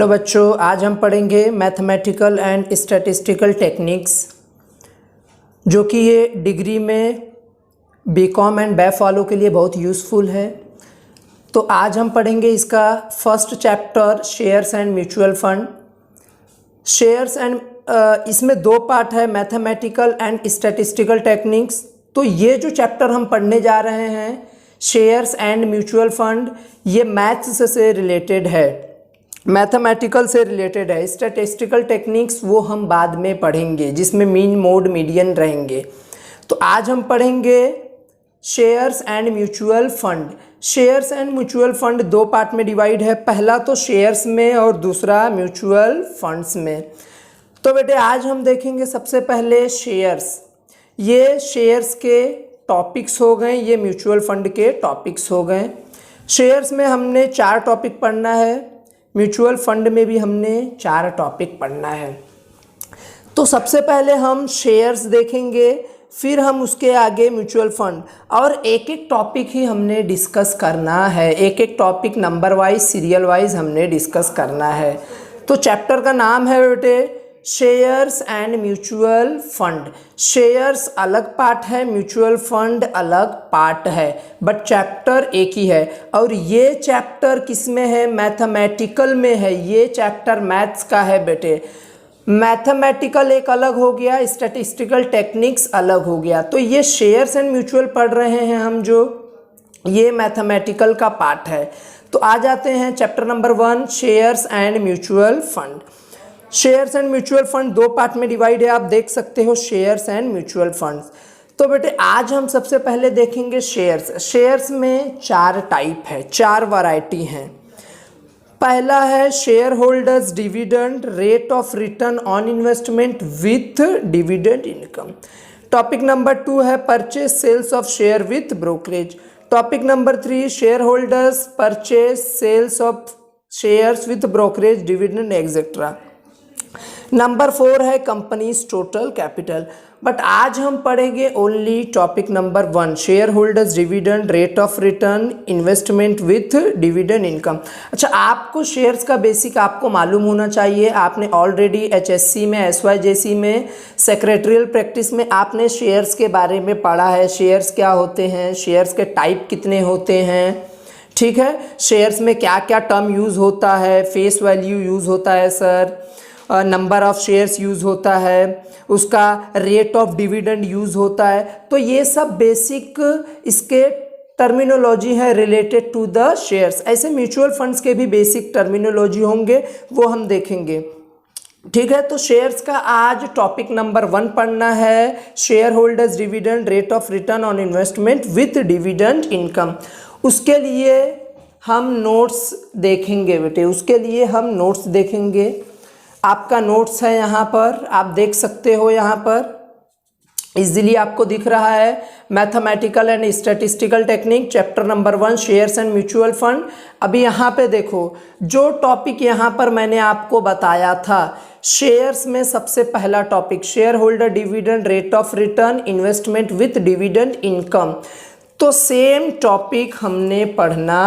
Hello बच्चों, आज हम पढ़ेंगे मैथमेटिकल एंड स्टैटिस्टिकल टेक्निक्स, जो कि ये डिग्री में बीकॉम एंड बैफ वालों के लिए बहुत यूज़फुल है। तो आज हम पढ़ेंगे इसका first chapter shares and mutual fund. Shares and इसमें दो पार्ट है, मैथमेटिकल एंड स्टैटिस्टिकल टेक्निक्स। तो ये जो चैप्टर हम पढ़ने जा रहे हैं शेयर्स एंड म्यूचुअल फंड, ये मैथ्स से रिलेटेड है, मैथमेटिकल से रिलेटेड है। स्टैटिस्टिकल टेक्निक्स वो हम बाद में पढ़ेंगे, जिसमें मीन मोड मीडियन रहेंगे। तो आज हम पढ़ेंगे shares and mutual fund. Shares and mutual fund दो पार्ट में डिवाइड है, पहला तो शेयर्स में और दूसरा म्यूचुअल फंड्स में। तो बेटे आज हम देखेंगे सबसे पहले शेयर्स। ये शेयर्स के टॉपिक्स हो गए, ये म्यूचुअल फंड के टॉपिक्स हो गए। शेयर्स में हमने 4 टॉपिक पढ़ना है, म्यूचुअल फंड में भी हमने 4 टॉपिक पढ़ना है। तो सबसे पहले हम शेयर्स देखेंगे, फिर हम उसके आगे म्यूचुअल फंड, और एक एक टॉपिक ही हमने डिस्कस करना है, एक एक topic number wise serial wise हमने डिस्कस करना है। तो चैप्टर का नाम है बेटे shares and mutual fund. Shares अलग पार्ट है, म्यूचुअल फंड अलग पार्ट है, बट चैप्टर एक ही है। और ये चैप्टर किस में है? मैथमेटिकल में है। ये चैप्टर मैथ्स का है बेटे। मैथमेटिकल एक अलग हो गया, स्टैटिस्टिकल टेक्निक्स अलग हो गया। तो ये शेयर्स एंड म्यूचुअल पढ़ रहे हैं हम, जो ये मैथमेटिकल का पार्ट है। तो आ जाते हैं chapter number 1 shares and mutual fund. Shares and mutual fund दो पार्ट में डिवाइड है, आप देख सकते हो शेयर्स एंड म्यूचुअल फंड्स। तो बेटे आज हम सबसे पहले देखेंगे शेयर्स। शेयर्स में 4 टाइप है, 4 वैरायटी हैं। पहला है share holders dividend, rate of return on investment with dividend income. Topic number 2 है purchase sales of share with brokerage. Topic number 3 share holders purchase sales of shares with brokerage dividend etcetera. Number 4 है companies total capital. But आज हम पढ़ेंगे only topic number 1 share holders dividend, rate of return, investment with dividend income. अच्छा, आपको shares का basic आपको मालूम होना चाहिए। आपने ऑलरेडी HSC में, SYJC में, सेक्रेटरियल प्रैक्टिस में आपने शेयर्स के बारे में पढ़ा है। शेयर्स क्या होते हैं, शेयर्स के टाइप कितने होते हैं, ठीक है। शेयर्स में क्या क्या टर्म यूज़ होता है, फेस वैल्यू यूज़ होता है sir, number of shares use होता है, उसका रेट ऑफ डिविडेंड यूज़ होता है। तो ये सब बेसिक इसके टर्मिनोलॉजी है रिलेटेड टू द शेयर्स। ऐसे म्यूचुअल फंड्स के भी बेसिक टर्मिनोलॉजी होंगे, वो हम देखेंगे, ठीक है। तो शेयर्स का आज टॉपिक नंबर 1 पढ़ना है, share holders dividend, rate of return on investment with dividend income. उसके लिए हम नोट्स देखेंगे बेटे, उसके लिए हम नोट्स देखेंगे। आपका नोट्स है यहाँ पर, आप देख सकते हो, यहाँ पर इजीली आपको दिख रहा है। Mathematical and statistical technique chapter number 1 shares and mutual fund. अभी यहाँ पे देखो, जो टॉपिक यहाँ पर मैंने आपको बताया था, शेयर्स में सबसे पहला topic share holder dividend, rate of return, investment with dividend income. तो सेम टॉपिक हमने पढ़ना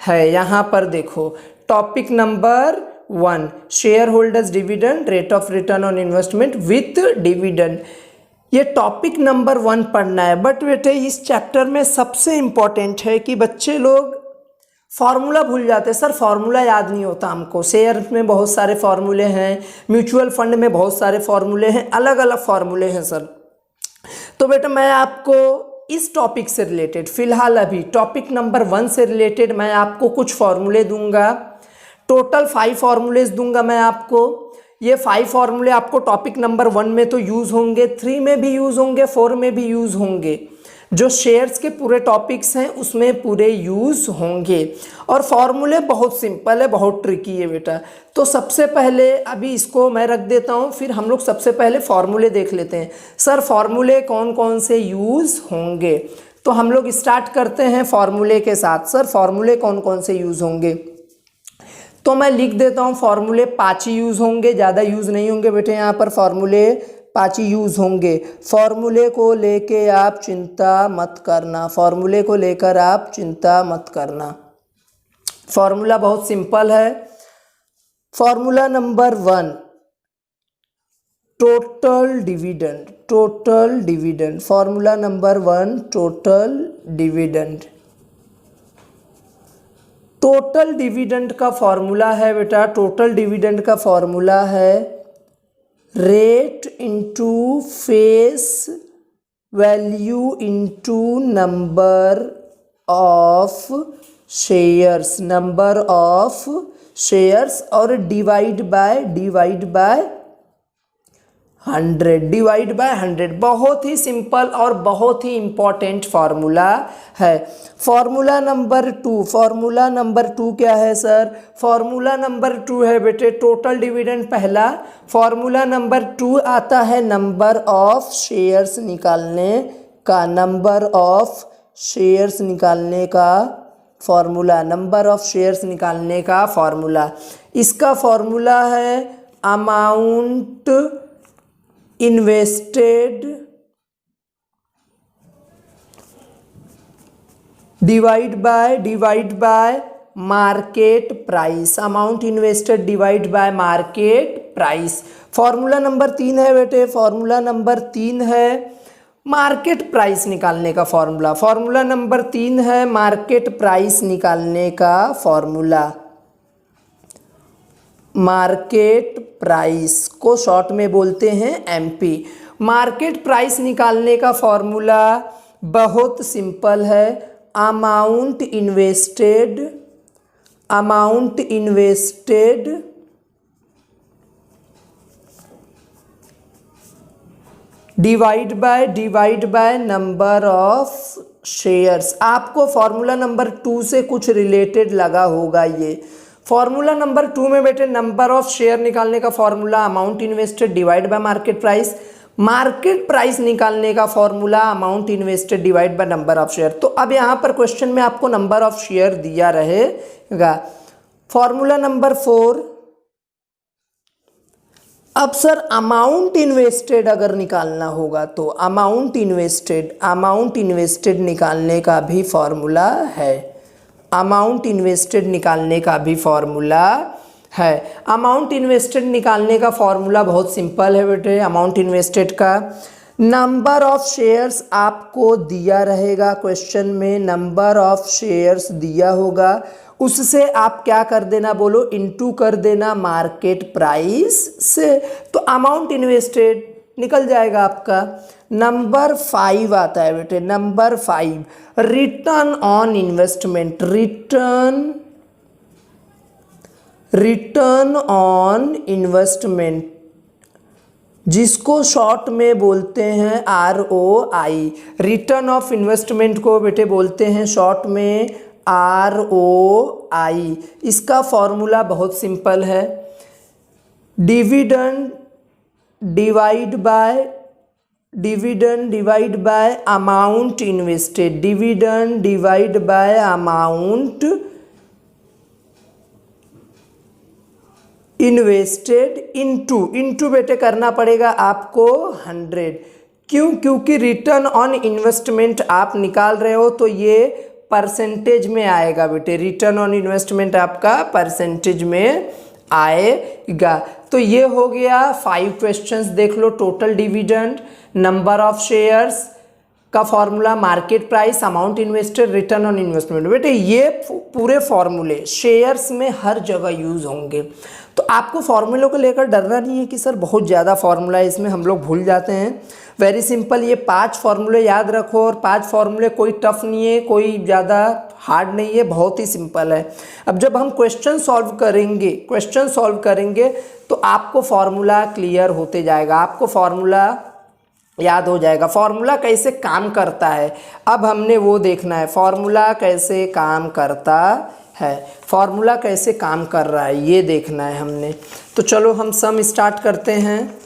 है। यहाँ पर देखो topic number 1 share holders dividend, rate of return on investment with dividend, ये टॉपिक नंबर 1 पढ़ना है। बट बेटे इस चैप्टर में सबसे इम्पॉर्टेंट है कि बच्चे लोग फार्मूला भूल जाते हैं। सर फार्मूला याद नहीं होता हमको। शेयर में बहुत सारे फार्मूले हैं, म्यूचुअल फंड में बहुत सारे फार्मूले हैं, अलग अलग फार्मूले हैं सर। तो बेटा मैं आपको इस टॉपिक से रिलेटेड फिलहाल अभी टॉपिक नंबर 1 से रिलेटेड मैं आपको कुछ फार्मूले दूंगा। टोटल 5 फार्मूलेज दूंगा मैं आपको। ये 5 फार्मूले आपको टॉपिक नंबर 1 में तो यूज़ होंगे, 3 में भी यूज़ होंगे, 4 में भी यूज़ होंगे। जो शेयर्स के पूरे टॉपिक्स हैं उसमें पूरे यूज़ होंगे। और फार्मूले बहुत सिंपल है, बहुत ट्रिकी है बेटा। तो सबसे पहले अभी इसको मैं रख देता हूँ, फिर हम लोग सबसे पहले फार्मूले देख लेते हैं। सर फार्मूले कौन कौन से यूज़ होंगे, तो हम लोग स्टार्ट करते हैं फार्मूले के साथ। सर फार्मूले कौन कौन से यूज़ होंगे, तो मैं लिख देता हूँ फार्मूले 5 ही यूज़ होंगे, ज़्यादा यूज़ नहीं होंगे बेटे। यहाँ पर फार्मूले 5 ही यूज़ होंगे। फार्मूले को लेके आप चिंता मत करना, फार्मूले को लेकर आप चिंता मत करना। फार्मूला बहुत सिंपल है। Formula number 1 total dividend, total dividend, formula number 1 total dividend. Total dividend का फॉर्मूला है बेटा, टोटल डिविडेंड का फॉर्मूला है rate into face value into number of shares, number of shares, और डिवाइड बाय 100, डिवाइड बाय 100। बहुत ही simple और बहुत ही important formula है। फॉर्मूला नंबर 2, फॉर्मूला नंबर 2 क्या है सर? फॉर्मूला नंबर 2 है बेटे टोटल डिविडेंड पहला, फॉर्मूला नंबर 2 आता है नंबर ऑफ शेयर्स निकालने का, नंबर ऑफ शेयर्स निकालने का फॉर्मूला, नंबर ऑफ शेयर्स निकालने का फॉर्मूला। इसका फॉर्मूला है amount invested divide bye market price, amount invested divide bye market price. Formula number 3 है बेटे, फॉर्मूला नंबर 3 है मार्केट प्राइस निकालने का फॉर्मूला, फॉर्मूला नंबर 3 है मार्केट प्राइस निकालने का फॉर्मूला। मार्केट प्राइस को शॉर्ट में बोलते हैं एमपी। मार्केट प्राइस निकालने का फॉर्मूला बहुत सिंपल है, amount invested divide by number of shares. आपको फॉर्मूला नंबर 2 से कुछ रिलेटेड लगा होगा ये। फॉर्मूला नंबर 2 में बेटे नंबर ऑफ शेयर निकालने का formula amount invested divide bye market price, market price निकालने का formula amount invested divide by number of share. तो अब यहाँ पर क्वेश्चन में आपको नंबर ऑफ शेयर दिया रहेगा। फॉर्मूला नंबर 4, अब सर अमाउंट इन्वेस्टेड अगर निकालना होगा तो अमाउंट इन्वेस्टेड निकालने का भी फॉर्मूला है, अमाउंट इन्वेस्टेड निकालने का भी फॉर्मूला है। अमाउंट इन्वेस्टेड निकालने का फॉर्मूला बहुत सिंपल है बेटे। अमाउंट इन्वेस्टेड का नंबर ऑफ शेयर्स आपको दिया रहेगा क्वेश्चन में, नंबर ऑफ शेयर्स दिया होगा, उससे आप क्या कर देना बोलो, इनटू कर देना मार्केट प्राइस से, तो अमाउंट इन्वेस्टेड निकल जाएगा आपका। नंबर 5 आता है बेटे, number 5 return on investment, return on investment, जिसको शॉर्ट में बोलते हैं ROI। रिटर्न ऑफ इन्वेस्टमेंट को बेटे बोलते हैं शॉर्ट में ROI। इसका फॉर्मूला बहुत सिंपल है, dividend divide by amount invested, dividend divide by amount invested into बेटे करना पड़ेगा आपको 100। क्यों? क्योंकि रिटर्न ऑन इन्वेस्टमेंट आप निकाल रहे हो तो ये परसेंटेज में आएगा बेटे, रिटर्न ऑन इन्वेस्टमेंट आपका परसेंटेज में आएगा। तो ये हो गया 5 क्वेश्चंस, देख लो। Total dividend, number of shares का formula, market price, amount invested, return on investment. बेटे ये पूरे फॉर्मूले शेयर्स में हर जगह यूज होंगे, तो आपको फॉर्मूलों को लेकर डरना नहीं है कि सर बहुत ज़्यादा फॉर्मूला है इसमें, हम लोग भूल जाते हैं। वेरी सिंपल, ये 5 फॉर्मूले याद रखो, और 5 फॉर्मूले कोई टफ नहीं है, कोई ज़्यादा हार्ड नहीं है, बहुत ही सिंपल है। अब जब हम क्वेश्चन सॉल्व करेंगे तो आपको फॉर्मूला क्लियर होते जाएगा, आपको फॉर्मूला याद हो जाएगा। फॉर्मूला कैसे काम करता है अब हमने वो देखना है, फॉर्मूला कैसे काम करता है, फॉर्मूला कैसे काम कर रहा है ये देखना है हमने। तो चलो हम सम स्टार्ट करते हैं।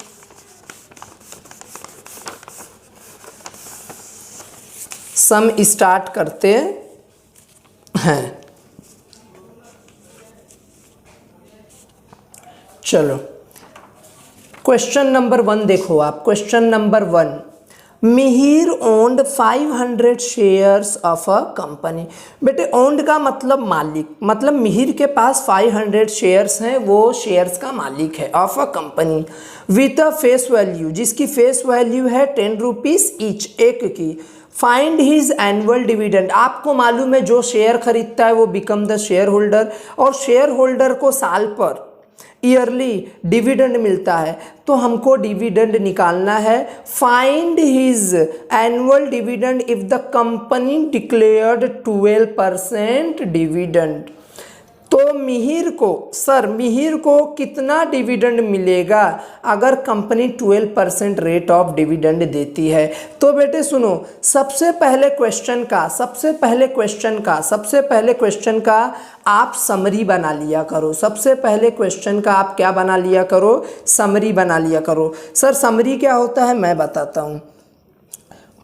सम स्टार्ट करते हैं। चलो क्वेश्चन नंबर 1 देखो आप, question number 1, Mihir owned 500 shares of a company. बेटे ओन्ड का मतलब मालिक, मतलब मिहिर के पास 500 शेयर्स हैं, वो शेयर्स का मालिक है, of a company with a face value, जिसकी फेस वैल्यू है 10 रुपीज़ ईच, एक की। फाइंड हिज एनुअल डिविडेंड, आपको मालूम है जो शेयर खरीदता है वो बिकम द शेयर होल्डर, और शेयर होल्डर को साल पर ईयरली डिविडेंड मिलता है, तो हमको डिविडेंड निकालना है। Find his annual dividend if the company declared 12% dividend. तो मिहिर को, सर मिहिर को कितना डिविडेंड मिलेगा अगर कंपनी 12% रेट ऑफ डिविडेंड देती है? तो बेटे सुनो, सबसे पहले क्वेश्चन का आप समरी बना लिया करो। सबसे पहले क्वेश्चन का आप क्या बना लिया करो? समरी बना लिया करो। सर समरी क्या होता है मैं बताता हूँ।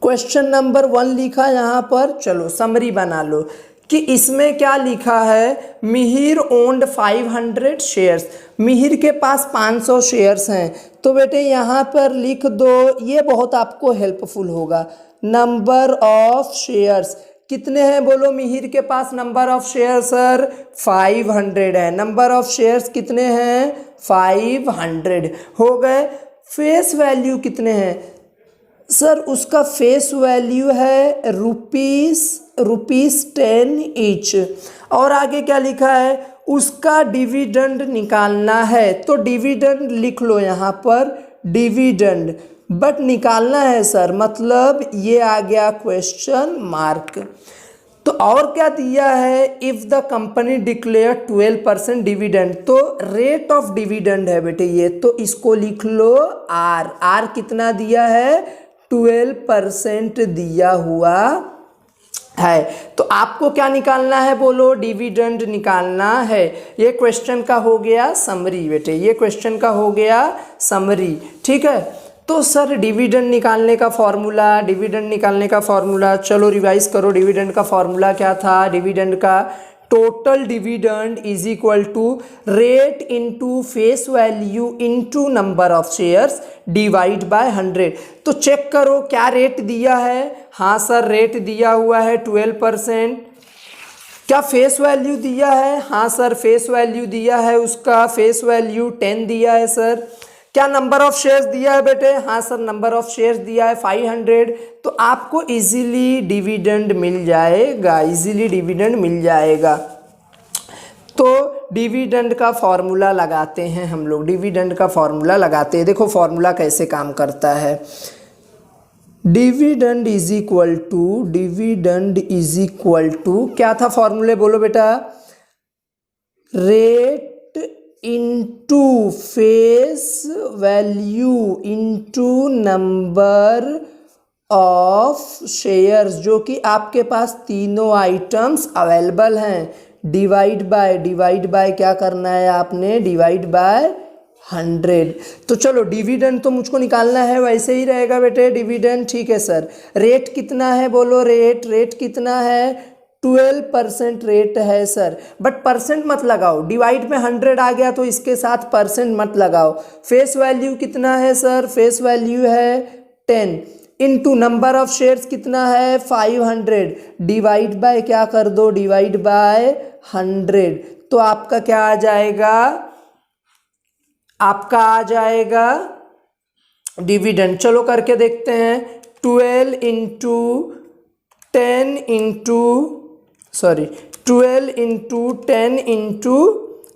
क्वेश्चन नंबर 1 लिखा यहाँ पर, चलो समरी बना लो कि इसमें क्या लिखा है। मिहिर ओन्ड 500 शेयर्स, मिहिर के पास 500 शेयर्स हैं। तो बेटे यहाँ पर लिख दो, ये बहुत आपको हेल्पफुल होगा। नंबर ऑफ शेयर्स कितने हैं बोलो? मिहिर के पास नंबर ऑफ शेयर सर 500 है। नंबर ऑफ शेयर्स कितने हैं? 500 हो गए। फेस वैल्यू कितने हैं सर? उसका फेस वैल्यू है रुपीस 10 ईच। और आगे क्या लिखा है? उसका डिविडेंड निकालना है। तो डिविडेंड लिख लो यहाँ पर, डिविडेंड, बट निकालना है सर, मतलब ये आ गया क्वेश्चन मार्क। तो और क्या दिया है? If the company declare 12% dividend, तो रेट ऑफ डिविडेंड है बेटे ये, तो इसको लिख लो आर। आर कितना दिया है? 12% दिया हुआ है। तो आपको क्या निकालना है बोलो? डिविडेंड निकालना है। ये क्वेश्चन का हो गया समरी बेटे, ये क्वेश्चन का हो गया समरी, ठीक है। तो सर डिविडेंड निकालने का फॉर्मूला, चलो रिवाइज करो। डिविडेंड का फॉर्मूला क्या था? डिविडेंड का total dividend is equal to rate into face value into number of shares divide by 100। तो चेक करो क्या रेट दिया है। हाँ सर रेट दिया हुआ है 12%। क्या फेस वैल्यू दिया है? हाँ सर फेस वैल्यू दिया है, उसका फेस वैल्यू 10 दिया है सर। क्या नंबर ऑफ शेयर्स दिया है बेटे? हाँ सर नंबर ऑफ शेयर्स दिया है 500। तो आपको इजीली डिविडेंड मिल जाएगा, तो डिविडेंड का फॉर्मूला लगाते हैं हम लोग। देखो फॉर्मूला कैसे काम करता है। डिविडेंड इज इक्वल टू क्या था फॉर्मूले बोलो बेटा? Rate into face value into number of shares, जो कि आपके पास तीनों आइटम्स अवेलेबल हैं, डिवाइड बाय क्या करना है आपने? Divide by 100। तो चलो डिविडेंड तो मुझको निकालना है, वैसे ही रहेगा बेटे डिविडेंड, ठीक है सर। रेट कितना है बोलो? रेट कितना है? 12% रेट है सर, बट परसेंट मत लगाओ, डिवाइड में 100 आ गया तो इसके साथ परसेंट मत लगाओ। फेस वैल्यू कितना है सर? फेस वैल्यू है 10 इनटू नंबर ऑफ शेयर्स कितना है? 500 डिवाइड बाय क्या कर दो? Divide by 100। तो आपका क्या आ जाएगा? आपका आ जाएगा डिविडेंड। चलो करके देखते हैं। 12 into 10 into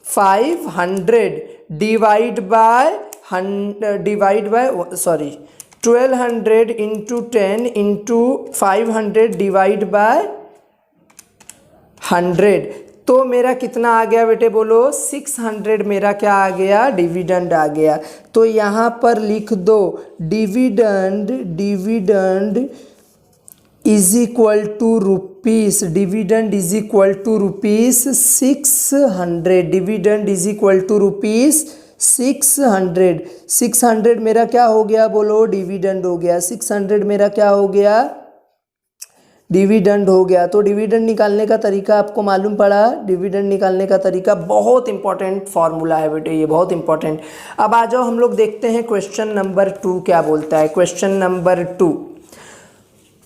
500 divide by 1200 into 10 into 500 divide by 100। तो मेरा कितना आ गया बेटे बोलो? 600 मेरा क्या आ गया? डिविडेंड आ गया। तो यहाँ पर लिख दो dividend is equal to rupees, dividend is equal to rupees 600, dividend is equal to rupees 600। 600 मेरा क्या हो गया बोलो? डिविडेंड हो गया। 600 मेरा क्या हो गया? डिविडेंड हो गया। तो डिविडेंड निकालने का तरीका आपको मालूम पड़ा। डिविडेंड निकालने का तरीका बहुत इंपॉर्टेंट फॉर्मूला है बेटे, ये बहुत इंपॉर्टेंट। अब आ जाओ हम लोग देखते हैं क्वेश्चन नंबर 2 क्या बोलता है। Question number 2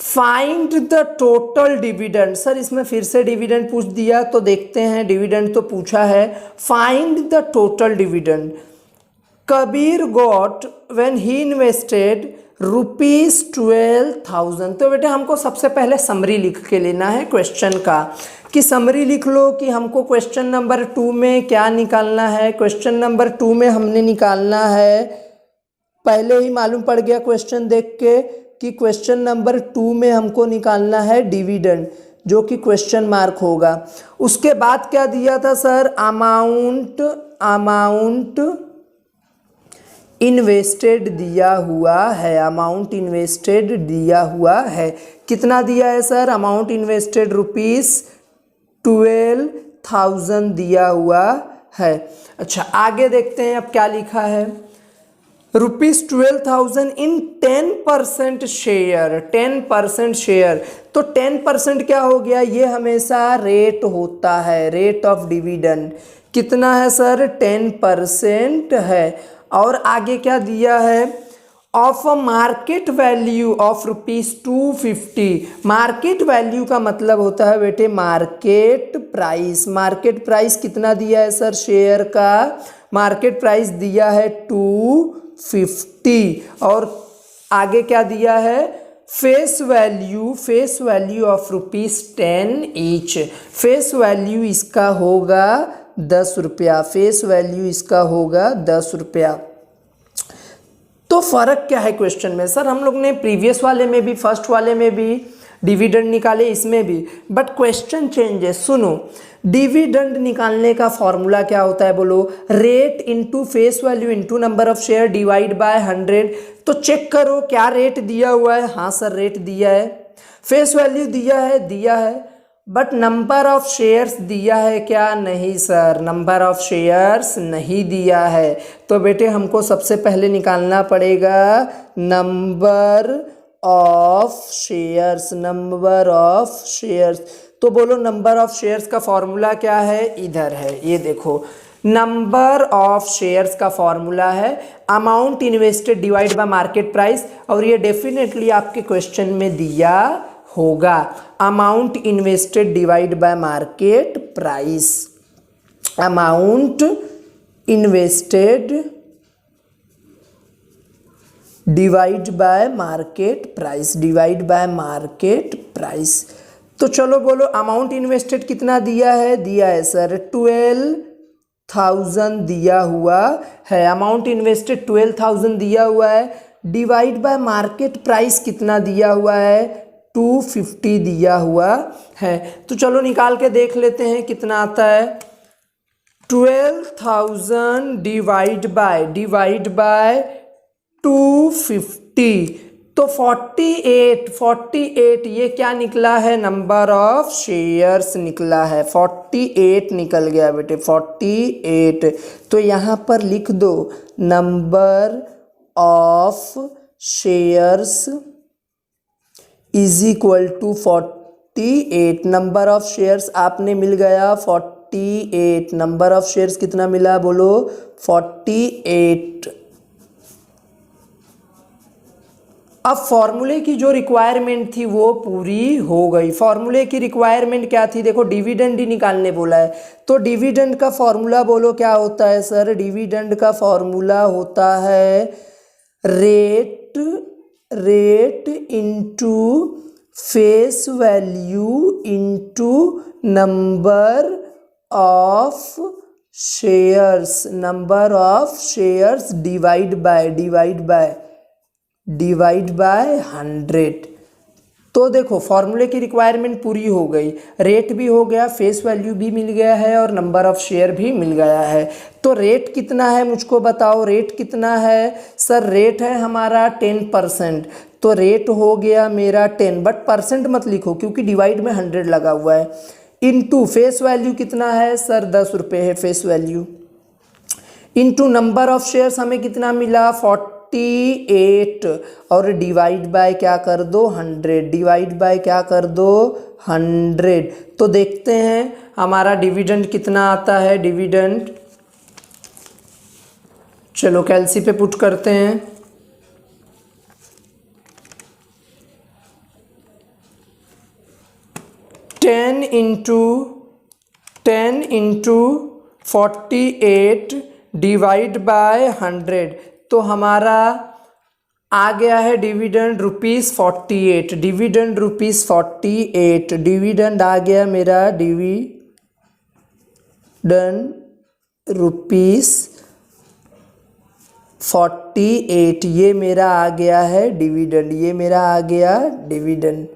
find the total dividend. Sir इसमें फिर से डिविडेंड पूछ दिया, तो देखते हैं, डिविडेंड तो पूछा है। Find the total dividend. Kabir got when he invested ₹12,000। तो बेटे हमको सबसे पहले समरी लिख के लेना है क्वेश्चन का, कि समरी लिख लो कि हमको क्वेश्चन नंबर 2 में क्या निकालना है। क्वेश्चन नंबर 2 में हमने निकालना है, पहले ही मालूम पड़ गया क्वेश्चन देख के कि क्वेश्चन नंबर 2 में हमको निकालना है डिविडेंड, जो कि क्वेश्चन मार्क होगा। उसके बाद क्या दिया था सर, अमाउंट इन्वेस्टेड दिया हुआ है, अमाउंट इन्वेस्टेड दिया हुआ है। कितना दिया है सर, अमाउंट इन्वेस्टेड ₹12,000 दिया हुआ है। अच्छा आगे देखते हैं अब क्या लिखा है। ₹12,000 इन 10% शेयर, 10% शेयर। तो 10% क्या हो गया, ये हमेशा रेट होता है, रेट ऑफ डिविडेंड। कितना है सर, 10% है। और आगे क्या दिया है, of a market value of ₹250। Market value का मतलब होता है बेटे मार्केट प्राइस। मार्केट प्राइस कितना दिया है सर, शेयर का मार्केट प्राइस दिया है 250। और आगे क्या दिया है, face value of ₹10 each. Face value इसका होगा 10 रुपया, फेस वैल्यू इसका होगा 10 रुपया। तो फर्क क्या है क्वेश्चन में, सर हम लोग ने प्रीवियस वाले में भी, फर्स्ट वाले में भी डिविडेंड निकाले, इसमें भी, बट क्वेश्चन चेंज है। सुनो, डिविडेंड निकालने का फॉर्मूला क्या होता है बोलो, rate into face value into number of share divide by 100। तो चेक करो क्या रेट दिया हुआ है, हाँ सर रेट दिया है। फेस वैल्यू दिया है, बट नंबर ऑफ शेयर्स दिया है क्या, नहीं सर, नंबर ऑफ शेयर्स नहीं दिया है। तो बेटे हमको सबसे पहले निकालना पड़ेगा number of shares, number of shares. तो बोलो नंबर ऑफ शेयर्स का फॉर्मूला क्या है, इधर है, ये देखो, नंबर ऑफ शेयर्स का फॉर्मूला है amount invested divide bye market price. और ये डेफिनेटली आपके क्वेश्चन में दिया होगा, amount invested divide bye market price. Amount invested divide bye market price, divide by market price. तो चलो बोलो अमाउंट इन्वेस्टेड कितना दिया है सर 12,000 दिया हुआ है। अमाउंट इन्वेस्टेड 12,000 दिया हुआ है, डिवाइड बाय मार्केट प्राइस कितना दिया हुआ है, 250 दिया हुआ है। तो चलो निकाल के देख लेते हैं कितना आता है। 12,000 डिवाइड बाय 250, तो 48 ये क्या निकला है, नंबर ऑफ शेयर्स निकला है, 48 निकल गया बेटे, 48। तो यहाँ पर लिख दो number of shares is equal to 48। Number of shares आपने मिल गया 48। नंबर ऑफ शेयर्स कितना मिला बोलो, 48। अब फॉर्मूले की जो रिक्वायरमेंट थी वो पूरी हो गई। फॉर्मूले की रिक्वायरमेंट क्या थी, देखो डिविडेंड ही निकालने बोला है, तो डिविडेंड का फॉर्मूला बोलो क्या होता है सर, डिविडेंड का फॉर्मूला होता है rate into face value into number of shares, number of shares divide by 100। तो देखो फॉर्मूले की रिक्वायरमेंट पूरी हो गई, रेट भी हो गया, फेस वैल्यू भी मिल गया है और नंबर ऑफ शेयर भी मिल गया है। तो रेट कितना है मुझको बताओ, रेट कितना है सर, रेट है हमारा 10%। तो रेट हो गया मेरा 10, बट परसेंट मत लिखो क्योंकि डिवाइड में 100 लगा हुआ है। इनटू फेस वैल्यू कितना है सर, 10 रुपये है face value. Into number of shares हमें कितना मिला, 48। और डिवाइड बाय क्या कर दो 100, डिवाइड बाय क्या कर दो 100। तो देखते हैं हमारा डिविडेंड कितना आता है। डिविडेंड चलो कैलसी पे पुट करते हैं। 10 इंटू 48 डिवाइड बाय 100, तो हमारा आ गया है डिविडेंड ₹48, डिविडेंड ₹48, डिविडेंड आ गया मेरा डिविडेंड ₹48, ये मेरा आ गया है डिविडेंड, ये मेरा आ गया डिविडेंड।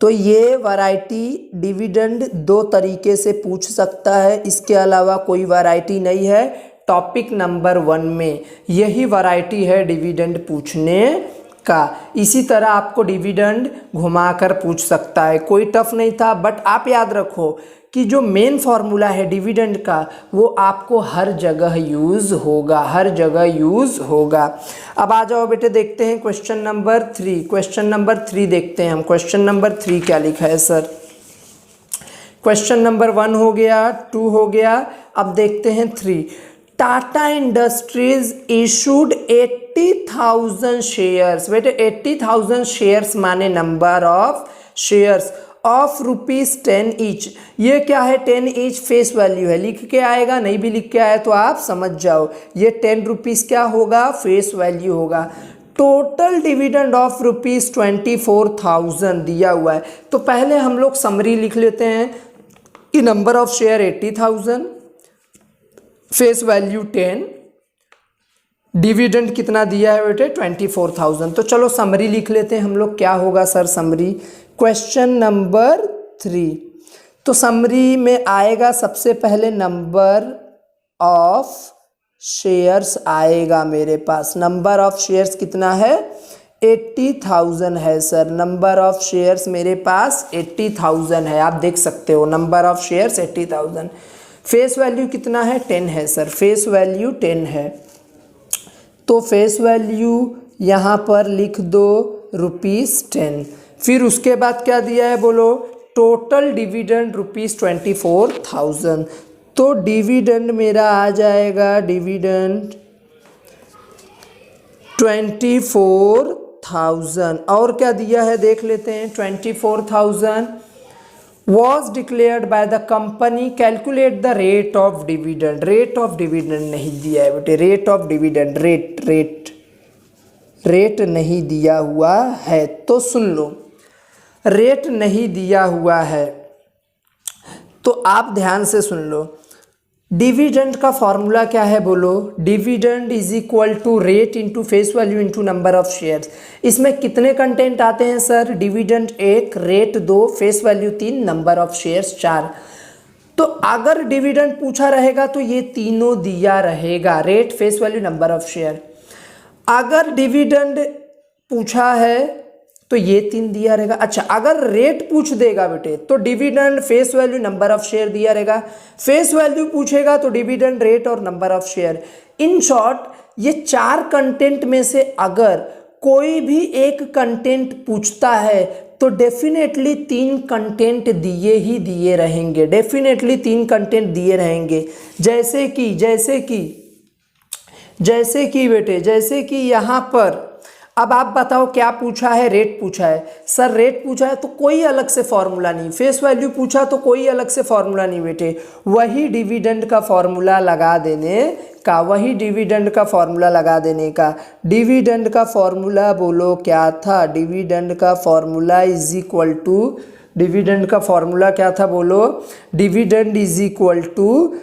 तो ये वैरायटी डिविडेंड दो तरीके से पूछ सकता है, इसके अलावा कोई वैरायटी नहीं है। टॉपिक नंबर 1 में यही वैरायटी है डिविडेंड पूछने का। इसी तरह आपको डिविडेंड घुमाकर पूछ सकता है, कोई टफ नहीं था। बट आप याद रखो कि जो मेन फार्मूला है डिविडेंड का वो आपको हर जगह यूज़ होगा, हर जगह यूज़ होगा। अब आ जाओ बेटे, देखते हैं क्वेश्चन नंबर 3। क्वेश्चन नंबर 3 देखते हैं हम। क्वेश्चन नंबर 3 क्या लिखा है सर? क्वेश्चन नंबर 1 हो गया, 2 हो गया, अब देखते हैं 3। Tata industries issued 80,000 shares. बेटे 80,000 शेयर्स माने number of shares of ₹10 each. ये क्या है? 10 ईच फेस वैल्यू है, लिख के आएगा, नहीं भी लिख के आया तो आप समझ जाओ। ये 10 रुपीज़ क्या होगा? फेस वैल्यू होगा। टोटल डिविडेंड ऑफ ₹24,000 दिया हुआ है। तो पहले हम लोग समरी लिख लेते हैं कि number of share 80,000, face value 10, dividend कितना दिया है बेटे? 24,000। तो चलो समरी लिख लेते हैं हम लोग। क्या होगा सर समरी? क्वेश्चन नंबर 3, तो समरी में आएगा सबसे पहले नंबर ऑफ शेयर्स आएगा मेरे पास। नंबर ऑफ शेयर्स कितना है? 80,000 है सर। नंबर ऑफ शेयर्स मेरे पास 80,000 है, आप देख सकते हो। Number of shares 80,000। Face value कितना है? 10 है सर। फेस वैल्यू 10 है, तो फेस वैल्यू यहाँ पर लिख दो ₹10। फिर उसके बाद क्या दिया है बोलो? Total dividend ₹24,000। तो डिविडेंड मेरा आ जाएगा डिविडेंड 24,000। और क्या दिया है देख लेते हैं। 24,000 was declared by the company, calculate the rate of dividend। Rate of dividend नहीं दिया है बेटे, रेट ऑफ डिविडेंड, रेट नहीं दिया हुआ है। तो सुन लो, रेट नहीं दिया हुआ है तो आप ध्यान से सुन लो। डिविडेंड का फॉर्मूला क्या है बोलो? Dividend is equal to rate into face value into number of shares. इसमें कितने कंटेंट आते हैं sir? Dividend 1, rate 2, face value 3, number of shares 4। तो अगर डिविडेंड पूछा रहेगा तो ये तीनों दिया रहेगा, rate, face value, number of share. अगर डिविडेंड पूछा है तो ये 3 दिया रहेगा। अच्छा, अगर रेट पूछ देगा बेटे तो dividend, face value, number of share दिया रहेगा। फेस वैल्यू पूछेगा तो डिविडेंड, रेट और number of share. In short ये 4 कंटेंट में से अगर कोई भी एक कंटेंट पूछता है तो डेफिनेटली 3 कंटेंट दिए ही दिए रहेंगे, डेफिनेटली 3 कंटेंट दिए रहेंगे। जैसे कि बेटे, जैसे कि यहाँ पर अब आप बताओ क्या पूछा है? रेट पूछा है सर। रेट पूछा है तो कोई अलग से फॉर्मूला नहीं। फेस वैल्यू पूछा तो कोई अलग से फॉर्मूला नहीं बेटे, वही डिविडेंड का फॉर्मूला लगा देने का, वही डिविडेंड का फॉर्मूला लगा देने का। डिविडेंड का फॉर्मूला बोलो क्या था? डिविडेंड का formula is equal to, dividend का फॉर्मूला क्या था बोलो? Dividend is equal to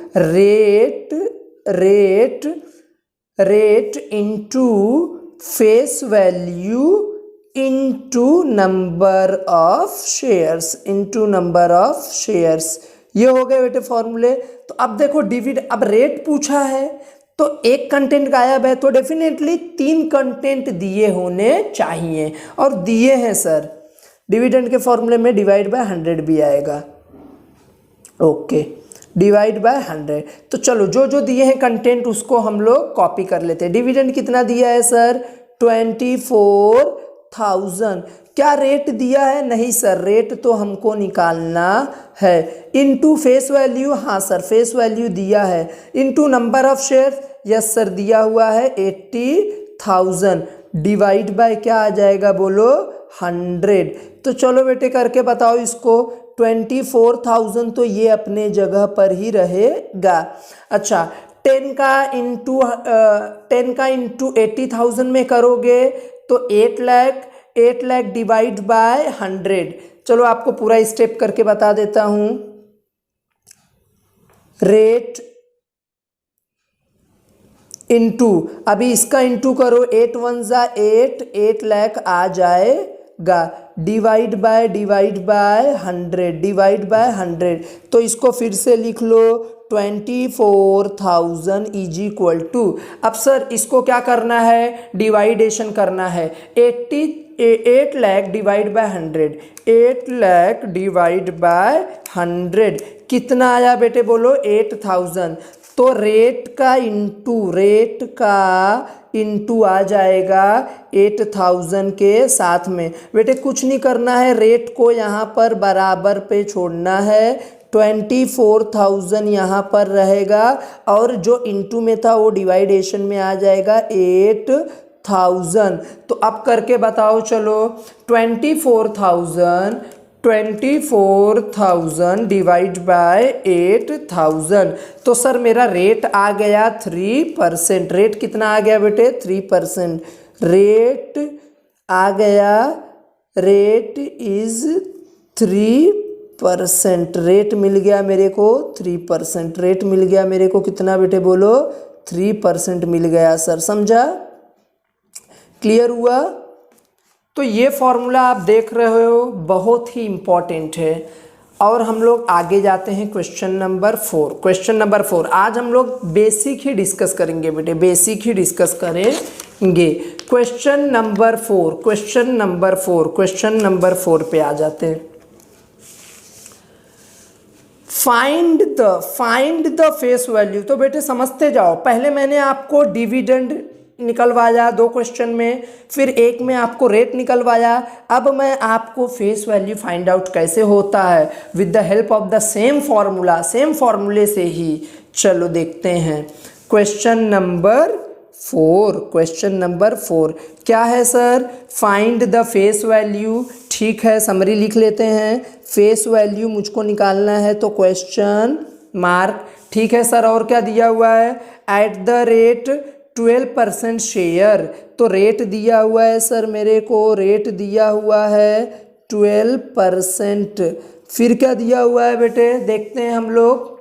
rate into face value into number of shares, into number of shares. ये हो गए बेटे फॉर्मूले। तो अब देखो डिविडेंड, अब रेट पूछा है तो एक कंटेंट गायब है, तो डेफिनेटली 3 कंटेंट दिए होने चाहिए और दिए हैं सर। डिविडेंड के फॉर्मूले में डिवाइड बाय 100 भी आएगा। Okay, divide by 100। तो चलो जो जो दिए हैं कंटेंट उसको हम लोग कॉपी कर लेते हैं। डिविडेंड कितना दिया है सर? 24,000। क्या रेट दिया है? नहीं सर, रेट तो हमको निकालना है। इनटू फेस वैल्यू, हाँ सर फेस वैल्यू दिया है। Into number of share, yes sir दिया हुआ है 80,000। डिवाइड बाय क्या आ जाएगा बोलो? 100। तो चलो बेटे करके बताओ इसको। 24,000 तो ये अपने जगह पर ही रहेगा। अच्छा, 10 का इंटू 80,000 में करोगे तो 8 लाख डिवाइड बाय 100। चलो आपको पूरा स्टेप करके बता देता हूँ। रेट इंटू, अभी इसका इंटू करो, 8 1 जा 8 लाख आ जाएगा, डिवाइड बाय 100। तो इसको फिर से लिख लो, 24,000 इज इक्वल टू, अब सर इसको क्या करना है, डिवाइडेशन करना है। 8 lakh divide by 100, 8 lakh divide by 100 कितना आया बेटे बोलो, 8,000। तो रेट का इंटू आ जाएगा 8,000 के साथ में। बेटे कुछ नहीं करना है, रेट को यहाँ पर बराबर पे छोड़ना है, 24,000 यहाँ पर रहेगा और जो इंटू में था वो डिवाइडेशन में आ जाएगा 8,000। तो अब करके बताओ चलो, 24,000 डिवाइड बाय 8,000, तो सर मेरा रेट आ गया 3%। रेट कितना आ गया बेटे, 3%। रेट आ गया, रेट इज 3%। रेट मिल गया मेरे को 3%। रेट मिल गया मेरे को कितना बेटे बोलो, 3% मिल गया सर, समझा, क्लियर हुआ। तो ये फॉर्मूला आप देख रहे हो बहुत ही इम्पॉर्टेंट है। और हम लोग आगे जाते हैं क्वेश्चन नंबर 4। क्वेश्चन नंबर 4 आज हम लोग बेसिक ही डिस्कस करेंगे बेटे, बेसिक ही डिस्कस करेंगे। क्वेश्चन नंबर 4 पे आ जाते हैं। Find the face value. तो बेटे समझते जाओ, पहले मैंने आपको डिविडेंड निकलवाया 2 क्वेश्चन में, फिर एक में आपको रेट निकलवाया। अब मैं आपको फेस वैल्यू फाइंड आउट कैसे होता है with the help of the same formula, same फॉर्मूले से ही। चलो देखते हैं क्वेश्चन नंबर 4 क्या है sir, find the face value. ठीक है, समरी लिख लेते हैं। फेस वैल्यू मुझको निकालना है तो क्वेश्चन मार्क। ठीक है सर, और क्या दिया हुआ है, एट द रेट 12% शेयर। तो रेट दिया हुआ है सर मेरे को, रेट दिया हुआ है 12%। फिर क्या दिया हुआ है बेटे, देखते हैं हम लोग।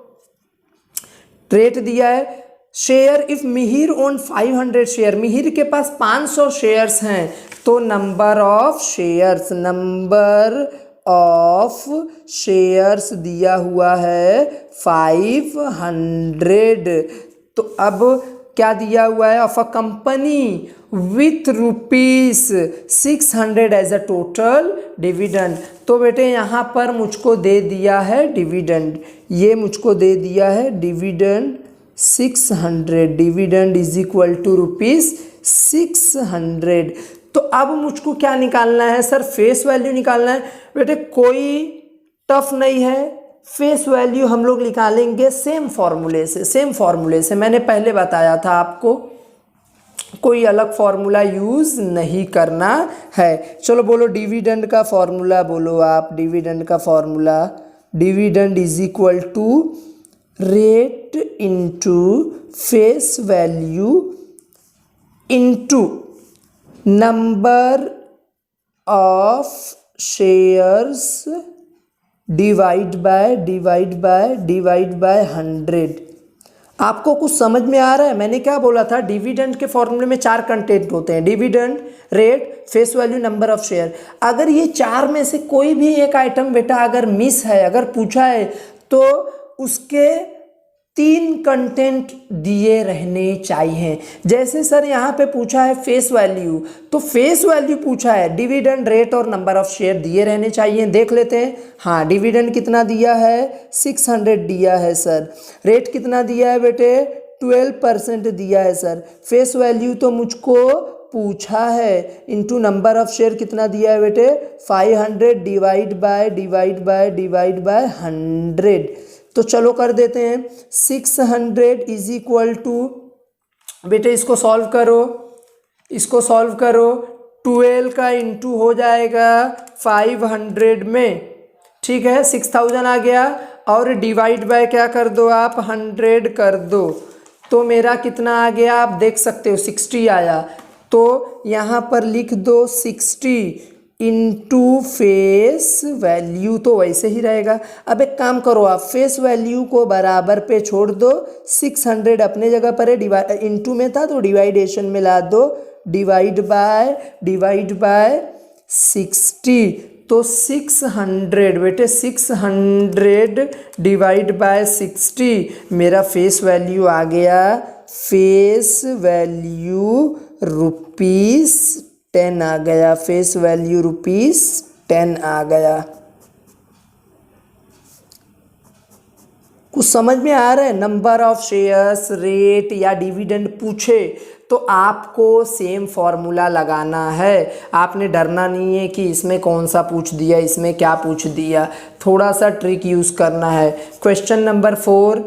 रेट दिया है, share if Mihir own 500 share, Mihir के पास 500 शेयर्स हैं, तो नंबर ऑफ शेयर्स दिया हुआ है 500। तो अब क्या दिया हुआ है, of a company with ₹600 as a total dividend. तो बेटे यहाँ पर मुझको दे दिया है डिविडेंड, ये मुझको दे दिया है dividend 600, dividend is equal to ₹600। तो अब मुझको क्या निकालना है सर, फेस वैल्यू निकालना है। बेटे कोई टफ नहीं है, फेस वैल्यू हम लोग निकालेंगे सेम फॉर्मूले से मैंने पहले बताया था आपको, कोई अलग फॉर्मूला यूज़ नहीं करना है। चलो बोलो डिविडेंड का फॉर्मूला, बोलो आप डिविडेंड का formula. Dividend is equal to rate into face value into number of shares divide by 100। आपको कुछ समझ में आ रहा है, मैंने क्या बोला था, डिविडेंड के फॉर्मूले में 4 कंटेंट होते हैं, dividend, rate, face value, number of share. अगर ये 4 में से कोई भी एक आइटम बेटा अगर मिस है, अगर पूछा है, तो उसके 3 कंटेंट दिए रहने चाहिए। जैसे सर यहाँ पे पूछा है फेस वैल्यू, तो फेस वैल्यू पूछा है, डिविडेंड, रेट और नंबर ऑफ शेयर दिए रहने चाहिए। देख लेते हैं, हाँ डिविडेंड कितना दिया है, 600 दिया है सर। रेट कितना दिया है बेटे, 12% दिया है सर। फेस वैल्यू तो मुझको पूछा है, इंटू नंबर ऑफ शेयर कितना दिया है बेटे, 500 डिवाइड बाय 100। तो चलो कर देते हैं, 600 इज इक्वल टू, बेटे इसको सॉल्व करो, 12 का इंटू हो जाएगा 500 में, ठीक है, 6000 आ गया और डिवाइड बाय क्या कर दो आप, 100 कर दो, तो मेरा कितना आ गया आप देख सकते हो 60 आया। तो यहाँ पर लिख दो 60 इंटू फेस वैल्यू, तो वैसे ही रहेगा। अब एक काम करो आप, फेस वैल्यू को बराबर पे छोड़ दो, 600 अपने जगह पर है, इंटू में था तो डिवाइडेशन में ला दो, डिवाइड बाय 60, तो 600 बेटे, 600 डिवाइड बाय 60, मेरा फेस वैल्यू आ गया, फेस वैल्यू ₹10 आ गया, फेस वैल्यू ₹10 आ गया। कुछ समझ में आ रहा है? नंबर ऑफ शेयर्स, रेट या डिविडेंड पूछे तो आपको सेम फॉर्मूला लगाना है। आपने डरना नहीं है कि इसमें कौन सा पूछ दिया, इसमें क्या पूछ दिया, थोड़ा सा ट्रिक यूज़ करना है। Question number 4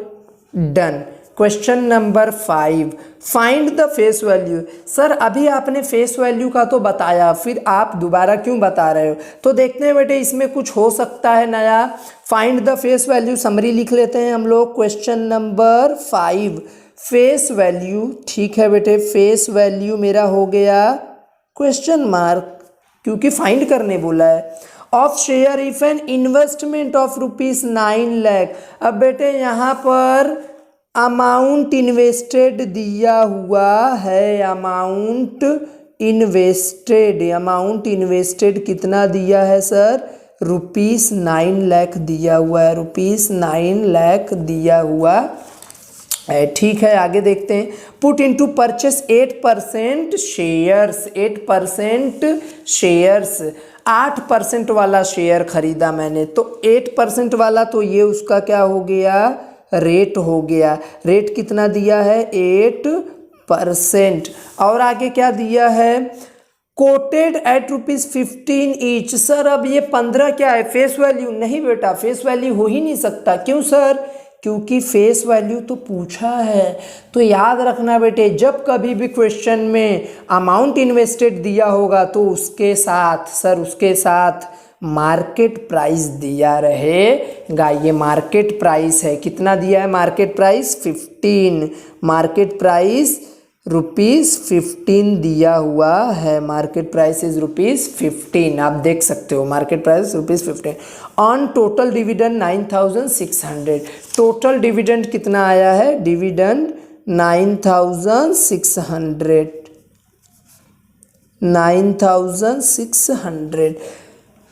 done. Question number 5, find the face value. Sir अभी आपने फेस वैल्यू का तो बताया, फिर आप दोबारा क्यों बता रहे हो? तो देखते हैं बेटे इसमें कुछ हो सकता है नया। Find the face value, summary लिख लेते हैं हम लोग। क्वेश्चन नंबर 5, फेस वैल्यू, ठीक है बेटे, फेस वैल्यू मेरा हो गया क्वेश्चन मार्क, क्योंकि फाइंड करने बोला है। Of share if an investment of ₹9 lakh. अब बेटे यहाँ पर अमाउंट इन्वेस्टेड दिया हुआ है, अमाउंट इन्वेस्टेड कितना दिया है सर, ₹9 लाख दिया हुआ है, ₹9 लाख दिया हुआ है। ठीक है, आगे देखते हैं। Put into purchase 8% shares, 8% shares, 8% वाला शेयर खरीदा मैंने, तो 8% वाला, तो ये उसका क्या हो गया, रेट हो गया। रेट कितना दिया है, 8%। और आगे क्या दिया है, कोटेड एट ₹15 ईच। सर अब ये 15 क्या है, फेस वैल्यू? नहीं बेटा, फेस वैल्यू हो ही नहीं सकता। क्यों सर? क्योंकि फेस वैल्यू तो पूछा है। तो याद रखना बेटे, जब कभी भी क्वेश्चन में अमाउंट इन्वेस्टेड दिया होगा तो उसके साथ मार्केट प्राइस दिया रहेगा। ये मार्केट प्राइस है, कितना दिया है मार्केट प्राइस, 15, मार्केट प्राइस ₹15 दिया हुआ है, मार्केट प्राइस इज ₹15, आप देख सकते हो market price ₹15। On total dividend 9600, total dividend कितना आया है, डिविडेंड 9600।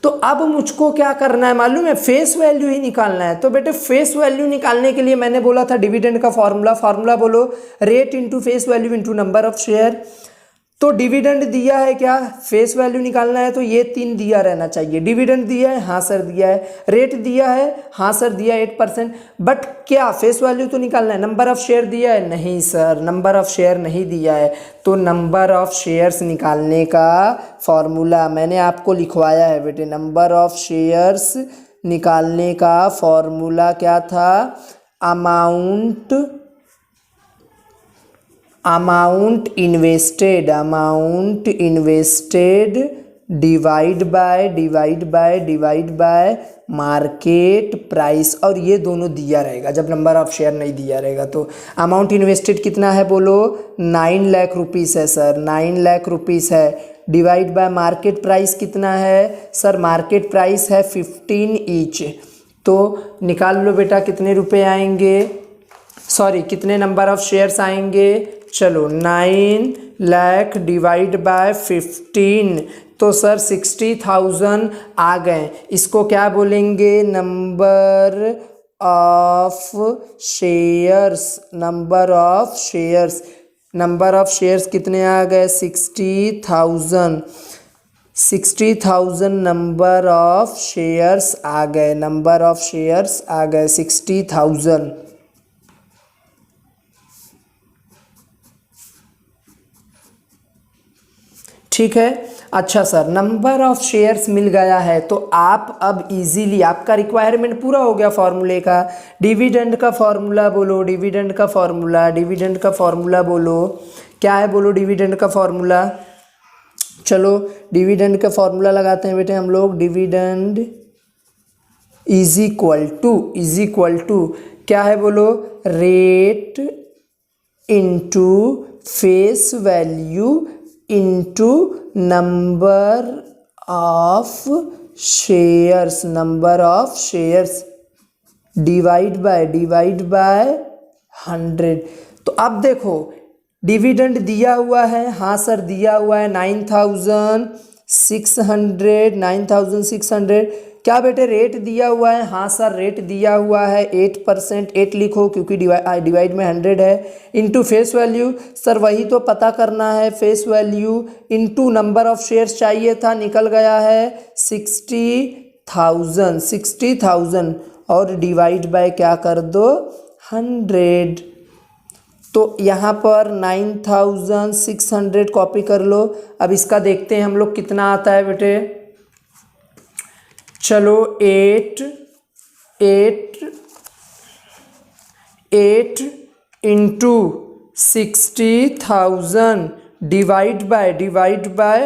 तो अब मुझको क्या करना है मालूम है, फेस वैल्यू ही निकालना है। तो बेटे फेस वैल्यू निकालने के लिए मैंने बोला था डिविडेंड का फॉर्मूला बोलो, rate into face value into number of share. तो डिविडेंड दिया है क्या, फेस वैल्यू निकालना है तो ये 3 दिया रहना चाहिए। डिविडेंड दिया है, हाँ सर दिया है। रेट दिया है, हाँ सर दिया है 8%। बट क्या फेस वैल्यू तो निकालना है। नंबर ऑफ शेयर दिया है, नहीं सर नंबर ऑफ शेयर नहीं दिया है। तो नंबर ऑफ शेयर्स निकालने का फॉर्मूला मैंने आपको लिखवाया है बेटे। नंबर ऑफ शेयर्स निकालने का फॉर्मूला क्या था, amount invested divide bye market price, और ये दोनों दिया रहेगा जब नंबर ऑफ शेयर नहीं दिया रहेगा। तो अमाउंट इन्वेस्टेड कितना है बोलो, 9 लाख रुपीस है सर, 9 लाख रुपीस है। डिवाइड बाय मार्केट प्राइस कितना है सर, मार्केट प्राइस है 15 ईच। तो निकाल लो बेटा कितने रुपए आएंगे, कितने नंबर ऑफ शेयर्स आएंगे। चलो 9 लाख डिवाइड बाय 15, तो सर 60,000 आ गए। इसको क्या बोलेंगे, number of shares. Number of shares कितने आ गए, 60,000 नंबर ऑफ शेयर्स आ गए, 60,000। ठीक है, अच्छा सर नंबर ऑफ शेयर्स मिल गया है तो आप अब इजीली, आपका रिक्वायरमेंट पूरा हो गया फॉर्मूले का। डिविडेंड का फॉर्मूला बोलो, डिविडेंड का फॉर्मूला बोलो, क्या है बोलो डिविडेंड का फॉर्मूला। चलो डिविडेंड का फॉर्मूला लगाते हैं बेटे हम लोग। डिविडेंड इज इक्वल टू क्या है बोलो, rate into face value into number of shares, divide by 100। तो अब देखो डिविडेंड दिया हुआ है, हाँ सर दिया हुआ है 9600। क्या बेटे रेट दिया हुआ है, हाँ सर रेट दिया हुआ है 8%, 8 लिखो क्योंकि डिवाइड में 100 है। इंटू फेस वैल्यू, सर वही तो पता करना है, face value into number of shares चाहिए था, निकल गया है 60,000 और डिवाइड बाय क्या कर दो 100। तो यहाँ पर 9600 कॉपी कर लो। अब इसका देखते हैं हम लोग कितना आता है बेटे। चलो 8 इंटू 60,000 डिवाइड बाय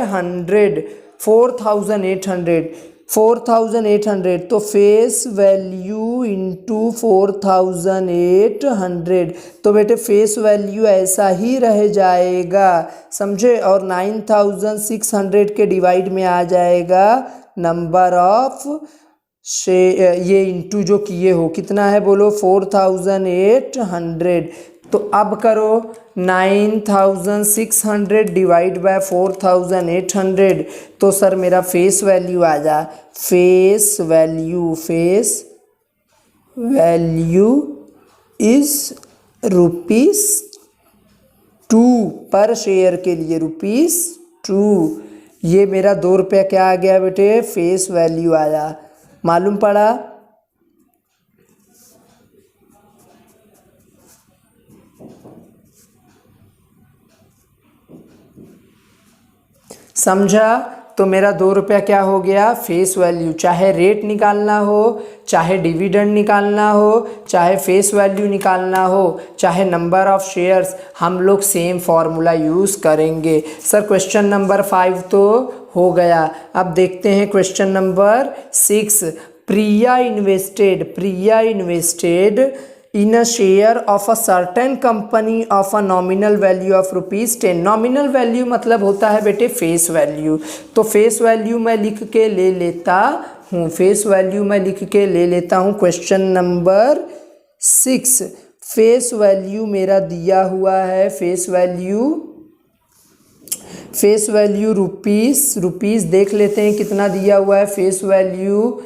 100, 4,800। तो फेस वैल्यू इंटू 4,800, तो बेटे फेस वैल्यू ऐसा ही रह जाएगा, समझे। और 9600 के डिवाइड में आ जाएगा नंबर ऑफ ये इंटू जो किए हो कितना है बोलो 4,800। तो अब करो 9600 डिवाइड बाय 4,800, तो सर मेरा फेस वैल्यू आ जा, फेस वैल्यू इज ₹2 पर शेयर के लिए ₹2। ये मेरा 2 रुपया क्या आ गया बेटे, फेस वैल्यू आया, मालूम पड़ा। समझा। तो मेरा 2 रुपया क्या हो गया, फेस वैल्यू। चाहे रेट निकालना हो, चाहे डिविडेंड निकालना हो, चाहे फेस वैल्यू निकालना हो, चाहे नंबर ऑफ शेयर्स, हम लोग सेम फॉर्मूला यूज़ करेंगे। सर क्वेश्चन नंबर 5 तो हो गया। अब देखते हैं question number 6। Priya invested in a share of a certain company of a nominal value of ₹10। Nominal value मतलब होता है बेटे फेस वैल्यू। तो फेस वैल्यू मैं लिख के ले लेता हूँ, क्वेश्चन नंबर 6। फेस वैल्यू मेरा दिया हुआ है, फेस वैल्यू रुपीस देख लेते हैं कितना दिया हुआ है face value.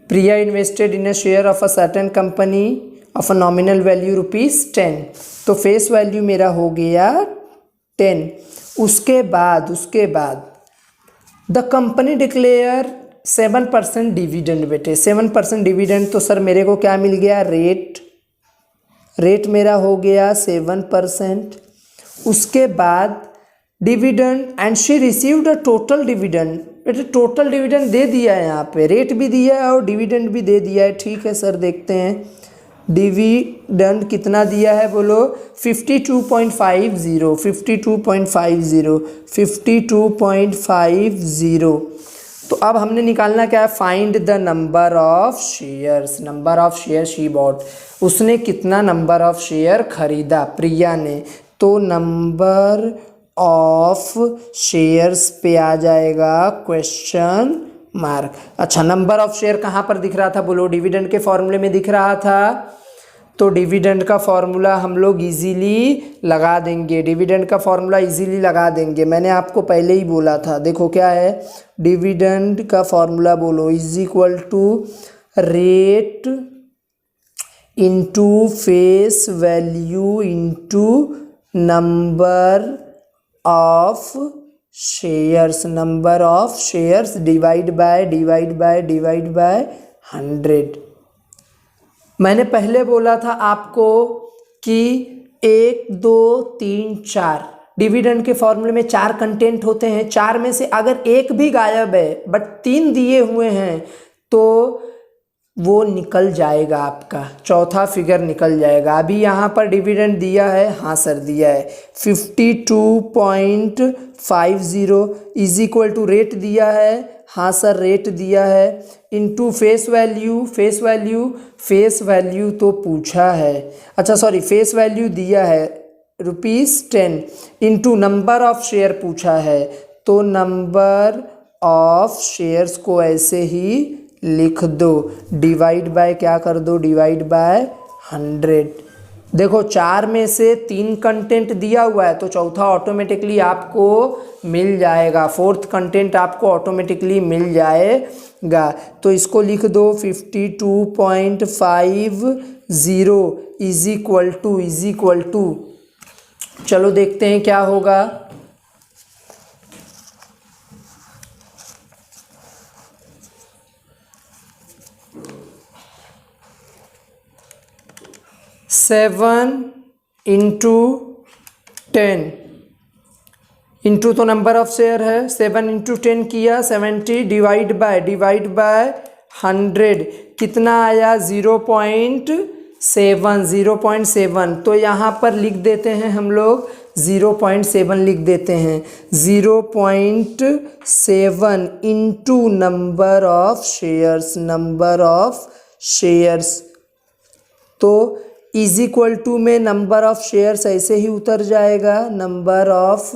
Priya invested in a share of a certain company of a nominal value ₹10। तो फेस वैल्यू मेरा हो गया 10। उसके बाद द कंपनी डिक्लेयर 7% डिविडेंड बेटे, 7% डिविडेंड। तो सर मेरे को क्या मिल गया, रेट मेरा हो गया 7%। उसके बाद dividend and she received a total dividend. बेटे टोटल डिविडेंड दे दिया है, यहाँ पे रेट भी दिया है और डिविडेंड भी दे दिया है। ठीक है सर, देखते हैं डिविडेंड कितना दिया है बोलो, 52.50। तो अब हमने निकालना क्या है, find the number of share she bought. उसने कितना नंबर ऑफ शेयर खरीदा, प्रिया ने। तो नंबर ऑफ शेयर्स पे आ जाएगा क्वेश्चन मार्क। अच्छा, नंबर ऑफ शेयर कहाँ पर दिख रहा था बोलो, डिविडेंड के फॉर्मूले में दिख रहा था। तो डिविडेंड का फॉर्मूला हम लोग इजीली लगा देंगे, मैंने आपको पहले ही बोला था। देखो क्या है, डिविडेंड का फॉर्मूला बोलो is equal to rate into face value into number of shares divide by 100। मैंने पहले बोला था आपको कि 1 2 3 4 डिविडेंड के फॉर्मूले में 4 कंटेंट होते हैं। 4 में से अगर एक भी गायब है बट 3 दिए हुए हैं तो वो निकल जाएगा, आपका चौथा फिगर निकल जाएगा। अभी यहाँ पर डिविडेंड दिया है, हाँ सर दिया है 52.50 इज इक्वल टू रेट दिया है, हाँ सर रेट दिया है। Into face value, face value तो पूछा है, अच्छा सॉरी फेस वैल्यू दिया है ₹10, इनटू नंबर ऑफ शेयर पूछा है, तो नंबर ऑफ शेयर्स को ऐसे ही लिख दो, डिवाइड बाय क्या कर दो, डिवाइड बाय 100। देखो 4 में से 3 कंटेंट दिया हुआ है तो चौथा ऑटोमेटिकली आपको मिल जाएगा, फोर्थ कंटेंट आपको ऑटोमेटिकली मिल जाएगा। तो इसको लिख दो 52.50 इज इक्वल टू, चलो देखते हैं क्या होगा। सेवन इंटू 10 इंटू तो नंबर ऑफ शेयर है, 7 इंटू 10 किया 70, डिवाइड बाय 100 कितना आया 0.7, तो यहाँ पर लिख देते हैं हम लोग 0.7 लिख देते हैं, 0.7 इंटू नंबर ऑफ शेयर्स, तो इज इक्वल टू में नंबर ऑफ शेयर्स ऐसे ही उतर जाएगा, नंबर ऑफ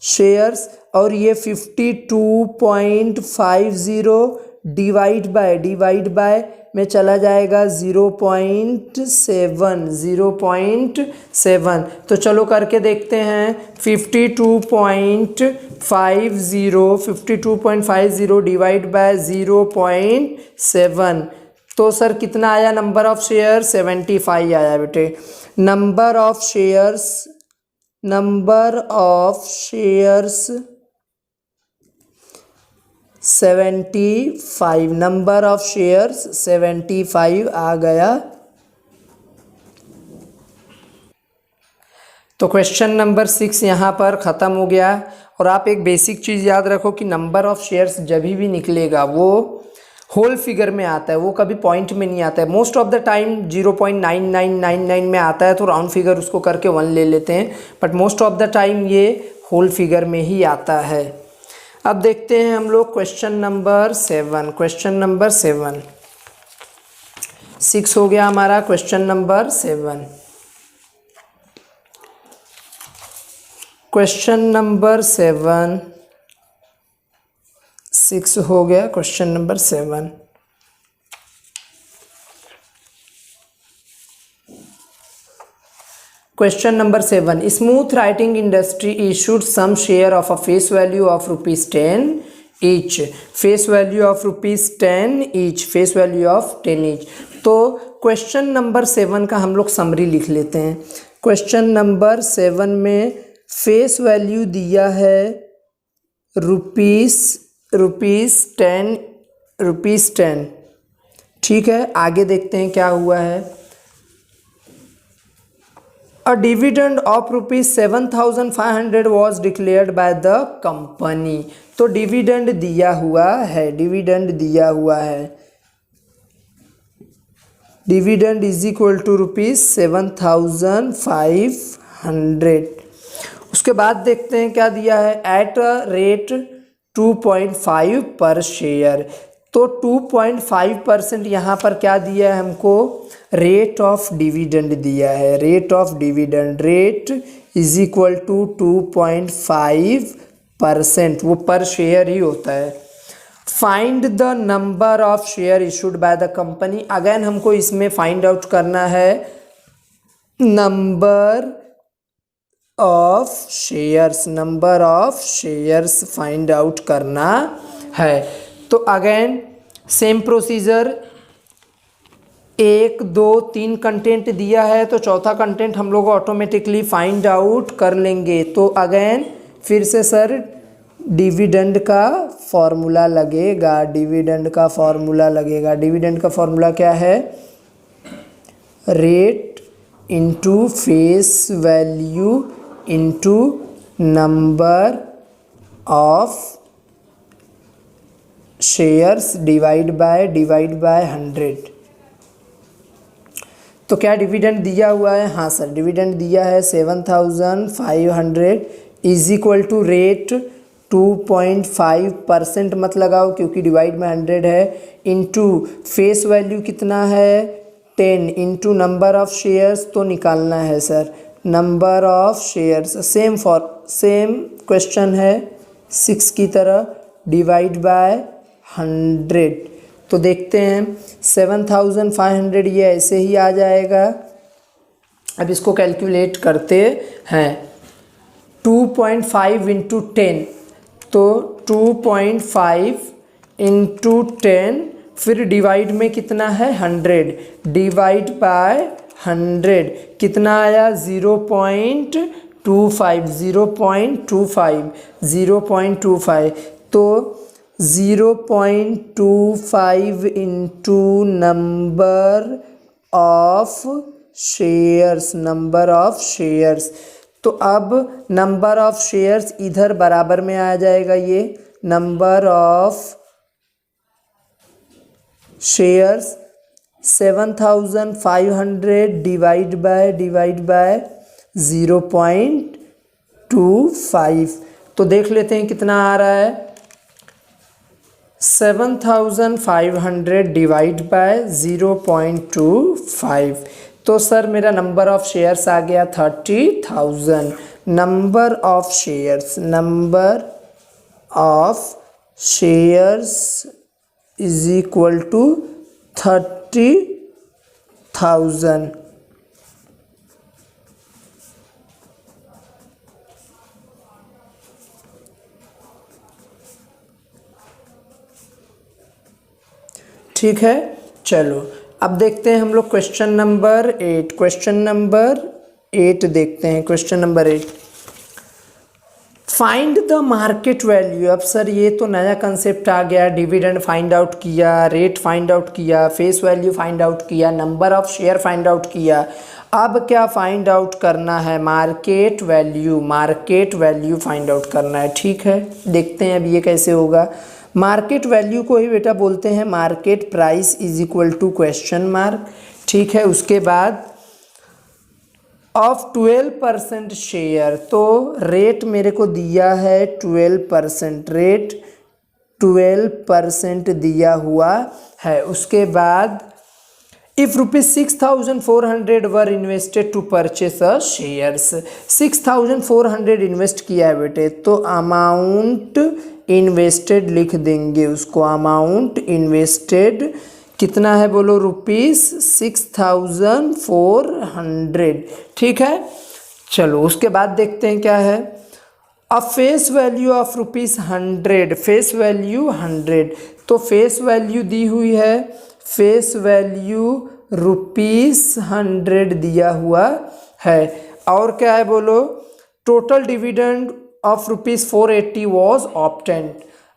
शेयर्स, और ये 52.50 डिवाइड बाय में चला जाएगा 0.7, तो चलो करके देखते हैं। 52.50 डिवाइड बाय 0.7, तो सर कितना आया नंबर ऑफ शेयर 75 आया बेटे। Number of shares 75, number of shares 75 आ गया। तो क्वेश्चन नंबर 6 यहाँ पर ख़त्म हो गया। और आप एक बेसिक चीज़ याद रखो कि नंबर ऑफ शेयर्स जब भी निकलेगा वो होल फिगर में आता है, वो कभी पॉइंट में नहीं आता है। मोस्ट ऑफ द टाइम 0.9999 में आता है तो राउंड फिगर उसको करके 1 ले लेते हैं, but most of the time ये होल फिगर में ही आता है। अब देखते हैं हम लोग क्वेश्चन नंबर 7। 6 हो गया हमारा, क्वेश्चन नंबर 7। क्वेश्चन नंबर 7 6 हो गया, question number 7। Question number 7, smooth writing industry issued some share of a face value of ₹10 each, face value of ₹10 each, face value of 10 each. तो क्वेश्चन नंबर 7 का हम लोग summary लिख लेते हैं। Question number 7 में फेस वैल्यू दिया है ₹10, ठीक है। आगे देखते हैं क्या हुआ है। A dividend of ₹7,500 was declared by the company, तो डिविडेंड दिया हुआ है, डिविडेंड इज इक्वल टू ₹7,500। उसके बाद देखते हैं क्या दिया है, एट अ रेट 2.5 पर शेयर, तो 2.5% यहाँ पर क्या दिया है हमको, रेट ऑफ डिविडेंड दिया है, रेट इज इक्वल टू 2.5%, वो पर शेयर ही होता है। Find the number of share issued by the company, again हमको इसमें फाइंड आउट करना है number of shares find out करना है। तो अगेन सेम प्रोसीजर, 1 2 3 कंटेंट दिया है तो चौथा कंटेंट हम लोग ऑटोमेटिकली फाइंड आउट कर लेंगे। तो अगेन फिर से सर डिविडेंड का फॉर्मूला लगेगा, डिविडेंड का फॉर्मूला क्या है, rate into face value into number of shares divide by 100। तो क्या डिविडेंड दिया हुआ है, हाँ सर डिविडेंड दिया है 7,500 इज इक्वल टू रेट 2.5% मत लगाओ क्योंकि डिवाइड में 100 है, इनटू फेस वैल्यू कितना है 10 इंटू नंबर ऑफ़ शेयर्स तो निकालना है sir number of shares, same question है 6 की तरह, डिवाइड बाय 100। तो देखते हैं 7500 ये ऐसे ही आ जाएगा। अब इसको कैलकुलेट करते हैं 2.5 इंटू 10, तो 2.5 इंटू 10 फिर डिवाइड में कितना है 100, डिवाइड बाय 100 कितना आया 0.25 तो 0.25 इंटू नंबर ऑफ शेयर्स। तो अब नंबर ऑफ शेयर्स इधर बराबर में आ जाएगा, ये number of shares 7500 divide by 0.25। तो देख लेते हैं कितना आ रहा है 7500 डिवाइड बाय 0.25। तो सर मेरा नंबर ऑफ़ शेयर्स आ गया 30,000। Number of shares is equal to 30,000। ठीक है, चलो अब देखते हैं हम लोग क्वेश्चन नंबर 8 देखते हैं। Question number 8, find the market value. अब सर ये तो नया कंसेप्ट आ गया, डिविडेंड फाइंड आउट किया, रेट फाइंड आउट किया, फेस वैल्यू फाइंड आउट किया, number of share find out किया। अब क्या फाइंड आउट करना है, मार्केट वैल्यू फाइंड आउट करना है। ठीक है, देखते हैं अब ये कैसे होगा। मार्केट वैल्यू को ही बेटा बोलते हैं market price is equal to question mark. ठीक है, उसके बाद ऑफ 12% शेयर, तो रेट मेरे को दिया है 12%, रेट 12% दिया हुआ है। उसके बाद if ₹6,400 were invested to purchase a shares, 6,400 invest किया है बेटे, तो अमाउंट इन्वेस्टेड लिख देंगे उसको, अमाउंट इन्वेस्टेड कितना है बोलो ₹6,400। ठीक है, चलो उसके बाद देखते हैं क्या है। अ face value of ₹100, face value 100, तो फेस वैल्यू दी हुई है, फेस वैल्यू ₹100 दिया हुआ है। और क्या है बोलो, total dividend of ₹480 was obtained,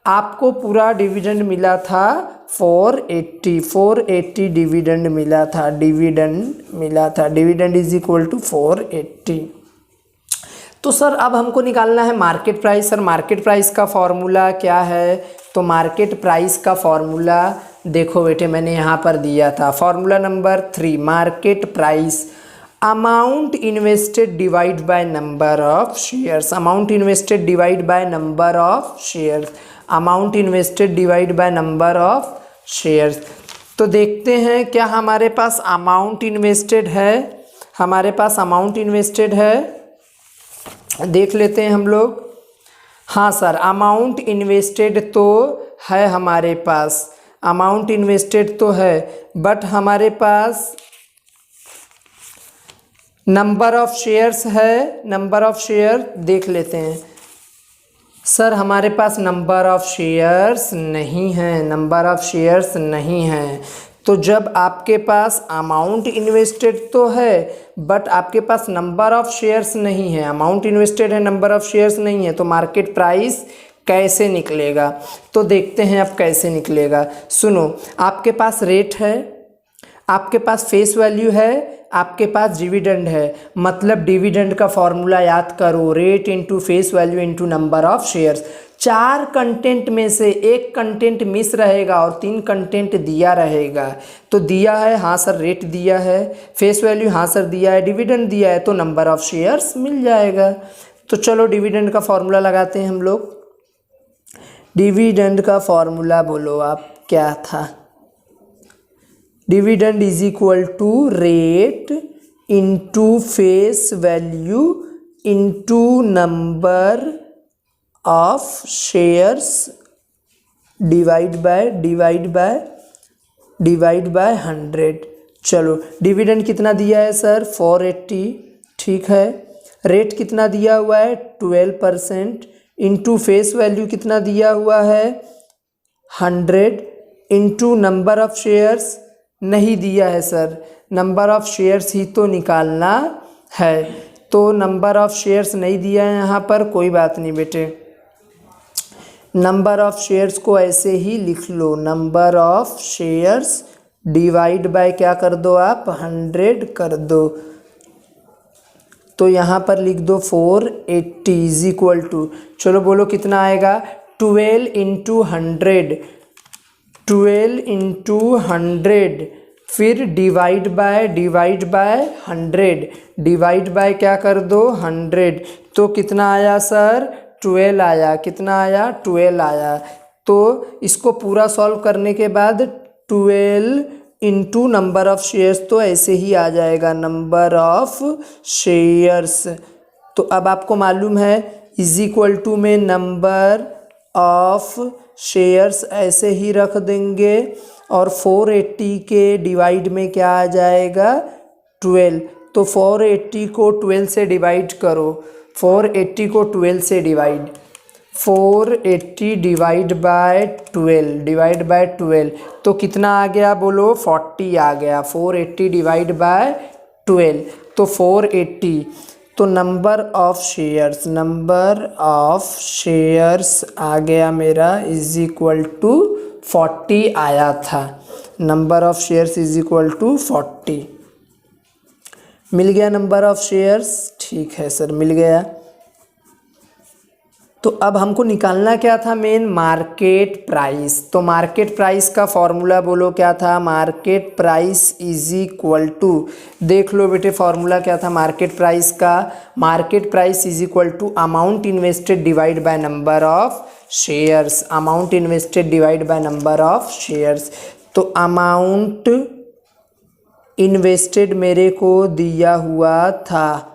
आपको पूरा डिविडेंड मिला था 480 डिविडेंड मिला था, डिविडेंड इज इक्वल टू 480। तो सर अब हमको निकालना है market price. Sir market price का फॉर्मूला क्या है, तो मार्केट प्राइस का फॉर्मूला देखो बेटे मैंने यहाँ पर दिया था, formula number 3, market price amount invested divide by number of shares, amount invested divide by number of shares, amount invested divide by number of shares. तो देखते हैं क्या हमारे पास अमाउंट इन्वेस्टेड है, हमारे पास अमाउंट इन्वेस्टेड है, देख लेते हैं हम लोग। हाँ सर, अमाउंट इन्वेस्टेड तो है हमारे पास, अमाउंट इन्वेस्टेड तो है, बट हमारे पास नंबर ऑफ शेयर्स है, नंबर ऑफ शेयर देख लेते हैं। सर हमारे पास नंबर ऑफ शेयर्स नहीं है, नंबर ऑफ शेयर्स नहीं है। तो जब आपके पास अमाउंट इन्वेस्टेड तो है बट आपके पास नंबर ऑफ शेयर्स नहीं है, अमाउंट इन्वेस्टेड है नंबर ऑफ शेयर्स नहीं है, तो मार्केट प्राइस कैसे निकलेगा, तो देखते हैं अब कैसे निकलेगा। सुनो, आपके पास रेट है, आपके पास फेस वैल्यू है, आपके पास डिविडेंड है, मतलब डिविडेंड का फॉर्मूला याद करो, rate into face value into number of shares. 4 content में से एक कंटेंट मिस रहेगा और 3 कंटेंट दिया रहेगा। तो दिया है, हाँ सर रेट दिया है, फेस वैल्यू हाँ सर दिया है, डिविडेंड दिया है, तो नंबर ऑफ शेयर्स मिल जाएगा। तो चलो डिविडेंड का फॉर्मूला लगाते हैं हम लोग। डिविडेंड का फॉर्मूला बोलो आप क्या था। Dividend is equal to rate into face value into number of shares divide by 100। चलो डिविडेंड कितना दिया है सर 480, ठीक है। रेट कितना दिया हुआ है 12%, इंटू फेस वैल्यू कितना दिया हुआ है 100, इंटू नंबर ऑफ शेयर्स नहीं दिया है सर, नंबर ऑफ शेयर्स ही तो निकालना है, तो नंबर ऑफ शेयर्स नहीं दिया है यहाँ पर, कोई बात नहीं बेटे। नंबर ऑफ शेयर्स को ऐसे ही लिख लो, number of shares divide by क्या कर दो आप 100 कर दो, तो यहाँ पर लिख दो 480 इज इक्वल टू, चलो बोलो कितना आएगा 12 इंटू 100, 12 इंटू 100, फिर डिवाइड बाय 100, डिवाइड बाय क्या कर दो 100, तो कितना आया सर 12 आया, कितना आया 12 आया। तो इसको पूरा सॉल्व करने के बाद 12 इंटू नंबर ऑफ शेयर्स तो ऐसे ही आ जाएगा नंबर ऑफ शेयर्स, तो अब आपको मालूम है इज इक्वल टू में नंबर ऑफ शेयर्स ऐसे ही रख देंगे और 480 के डिवाइड में क्या आ जाएगा 12, तो 480 को 12 से डिवाइड करो, 480 को 12 से डिवाइड, 480 डिवाइड बाय 12, तो कितना आ गया बोलो 40 आ गया, 480 डिवाइड बाय 12 तो 480, तो नंबर ऑफ शेयर्स आ गया मेरा इज इक्वल टू 40 आया था, number of shares is equal to 40। मिल गया नंबर ऑफ शेयर्स, ठीक है सर मिल गया। तो अब हमको निकालना क्या था मेन मार्केट प्राइस, तो मार्केट प्राइस का फॉर्मूला बोलो क्या था, market price is equal to, देख लो बेटे फॉर्मूला क्या था मार्केट प्राइस का, market price is equal to amount invested divide by number of shares, amount invested divide by number of shares, तो अमाउंट इन्वेस्टेड मेरे को दिया हुआ था,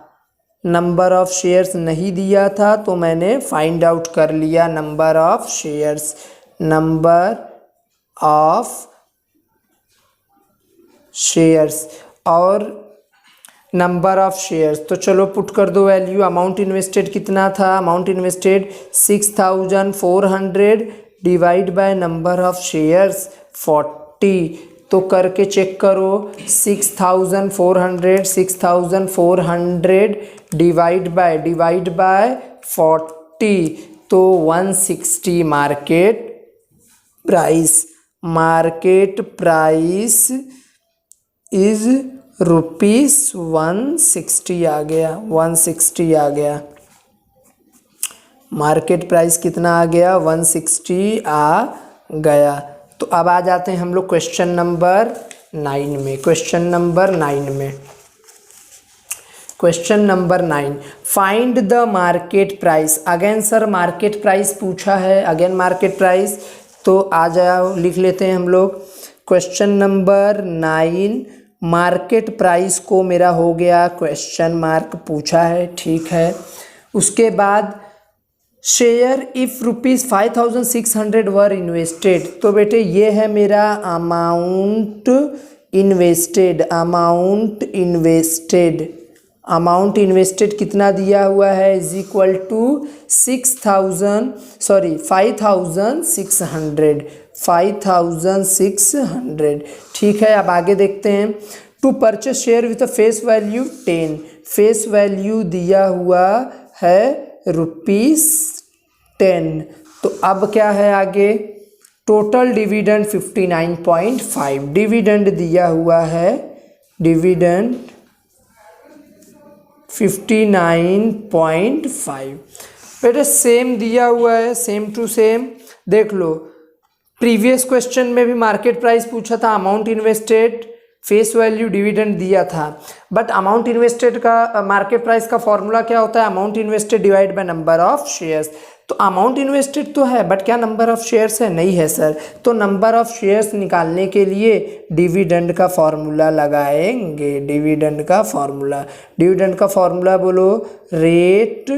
नंबर ऑफ शेयर्स नहीं दिया था, तो मैंने फाइंड आउट कर लिया number of shares, number of shares और नंबर ऑफ शेयर्स, तो चलो पुट कर दो वैल्यू। अमाउंट इन्वेस्टेड कितना था, amount invested 6400 divide by number of shares 40, तो करके चेक करो 6400 डिवाइड बाय 40, तो 160 मार्केट प्राइस इज रुपीस 160 आ गया, 160 आ गया, मार्केट प्राइस कितना आ गया 160 आ गया। तो अब आ जाते हैं हम लोग क्वेश्चन नंबर 9 में, question number 9 find the market price. Again sir market price पूछा है, अगेन मार्केट प्राइस, तो आ जाओ लिख लेते हैं हम लोग। क्वेश्चन नंबर 9 मार्केट प्राइस को मेरा हो गया क्वेश्चन मार्क पूछा है, ठीक है। उसके बाद share if rupees 5600 were invested, तो बेटे ये है मेरा अमाउंट इन्वेस्टेड कितना दिया हुआ है इज इक्वल टू 5600, ठीक है। अब आगे देखते हैं। To purchase share with face value 10, face value दिया हुआ है ₹10, तो अब क्या है आगे, टोटल डिविडेंड 59.5, डिविडेंड दिया हुआ है, डिविडेंड 59.5, बेटे सेम दिया हुआ है, सेम टू सेम। देख लो प्रीवियस क्वेश्चन में भी मार्केट प्राइस पूछा था, amount invested, face value, dividend दिया था, बट अमाउंट इन्वेस्टेड का मार्केट प्राइस का फॉर्मूला क्या होता है, amount invested divide by number of shares. तो अमाउंट इन्वेस्टेड तो है, बट क्या नंबर ऑफ़ शेयर्स है? नहीं है सर। तो नंबर ऑफ़ शेयर्स निकालने के लिए डिविडेंड का फॉर्मूला लगाएंगे। डिविडेंड का फॉर्मूला बोलो, rate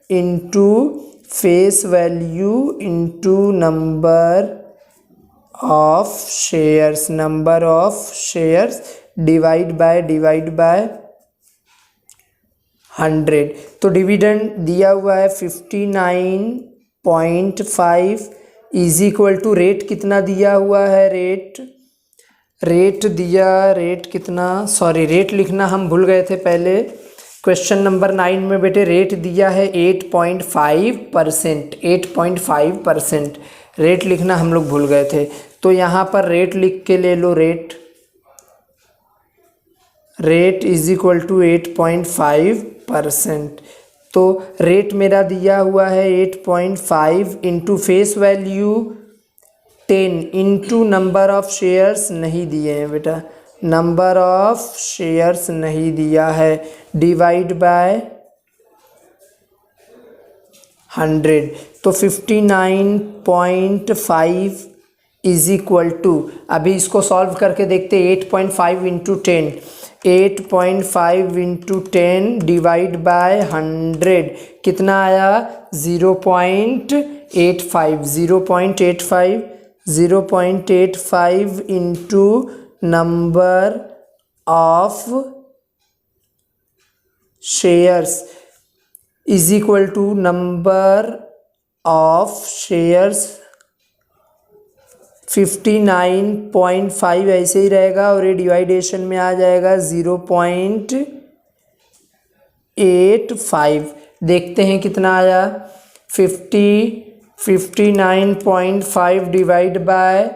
into face value into number of shares divide by 100। तो डिविडेंड दिया हुआ है 59.5 इज इक्वल टू रेट कितना दिया हुआ है? रेट लिखना हम भूल गए थे पहले। क्वेश्चन नंबर 9 में बेटे रेट दिया है 8.5%। 8.5% रेट लिखना हम लोग भूल गए थे। तो यहाँ पर रेट लिख के ले लो, रेट इज इक्वल टू 8.5%। तो रेट मेरा दिया हुआ है 8.5 into face value 10 into number of shares नहीं दिए हैं बेटा, नंबर ऑफ शेयर्स नहीं दिया है, डिवाइड बाय 100। तो 59.5 इज इक्वल टू, अभी इसको सॉल्व करके देखते, 8.5 इंटू 10, 8.5 इंटू 10 डिवाइड बाय 100 कितना आया? 0.85 into number of shares is equal to number of shares 59.5 ऐसे ही रहेगा और ये डिवाइडेशन में आ जाएगा 0.85। देखते हैं कितना आया। 59.5 डिवाइड बाय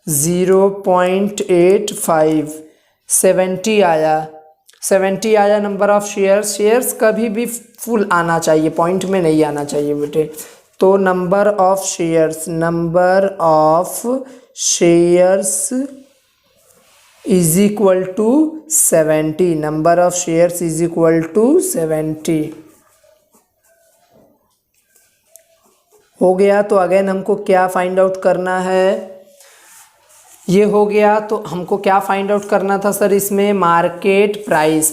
0.85 70 आया। 70 आया नंबर ऑफ शेयर्स कभी भी फुल आना चाहिए, पॉइंट में नहीं आना चाहिए बेटे। तो number of shares is equal to 70। Number of shares is equal to 70 हो गया। तो अगेन हमको क्या फाइंड आउट करना है? ये हो गया। तो हमको क्या फाइंड आउट करना था सर? इसमें मार्केट प्राइस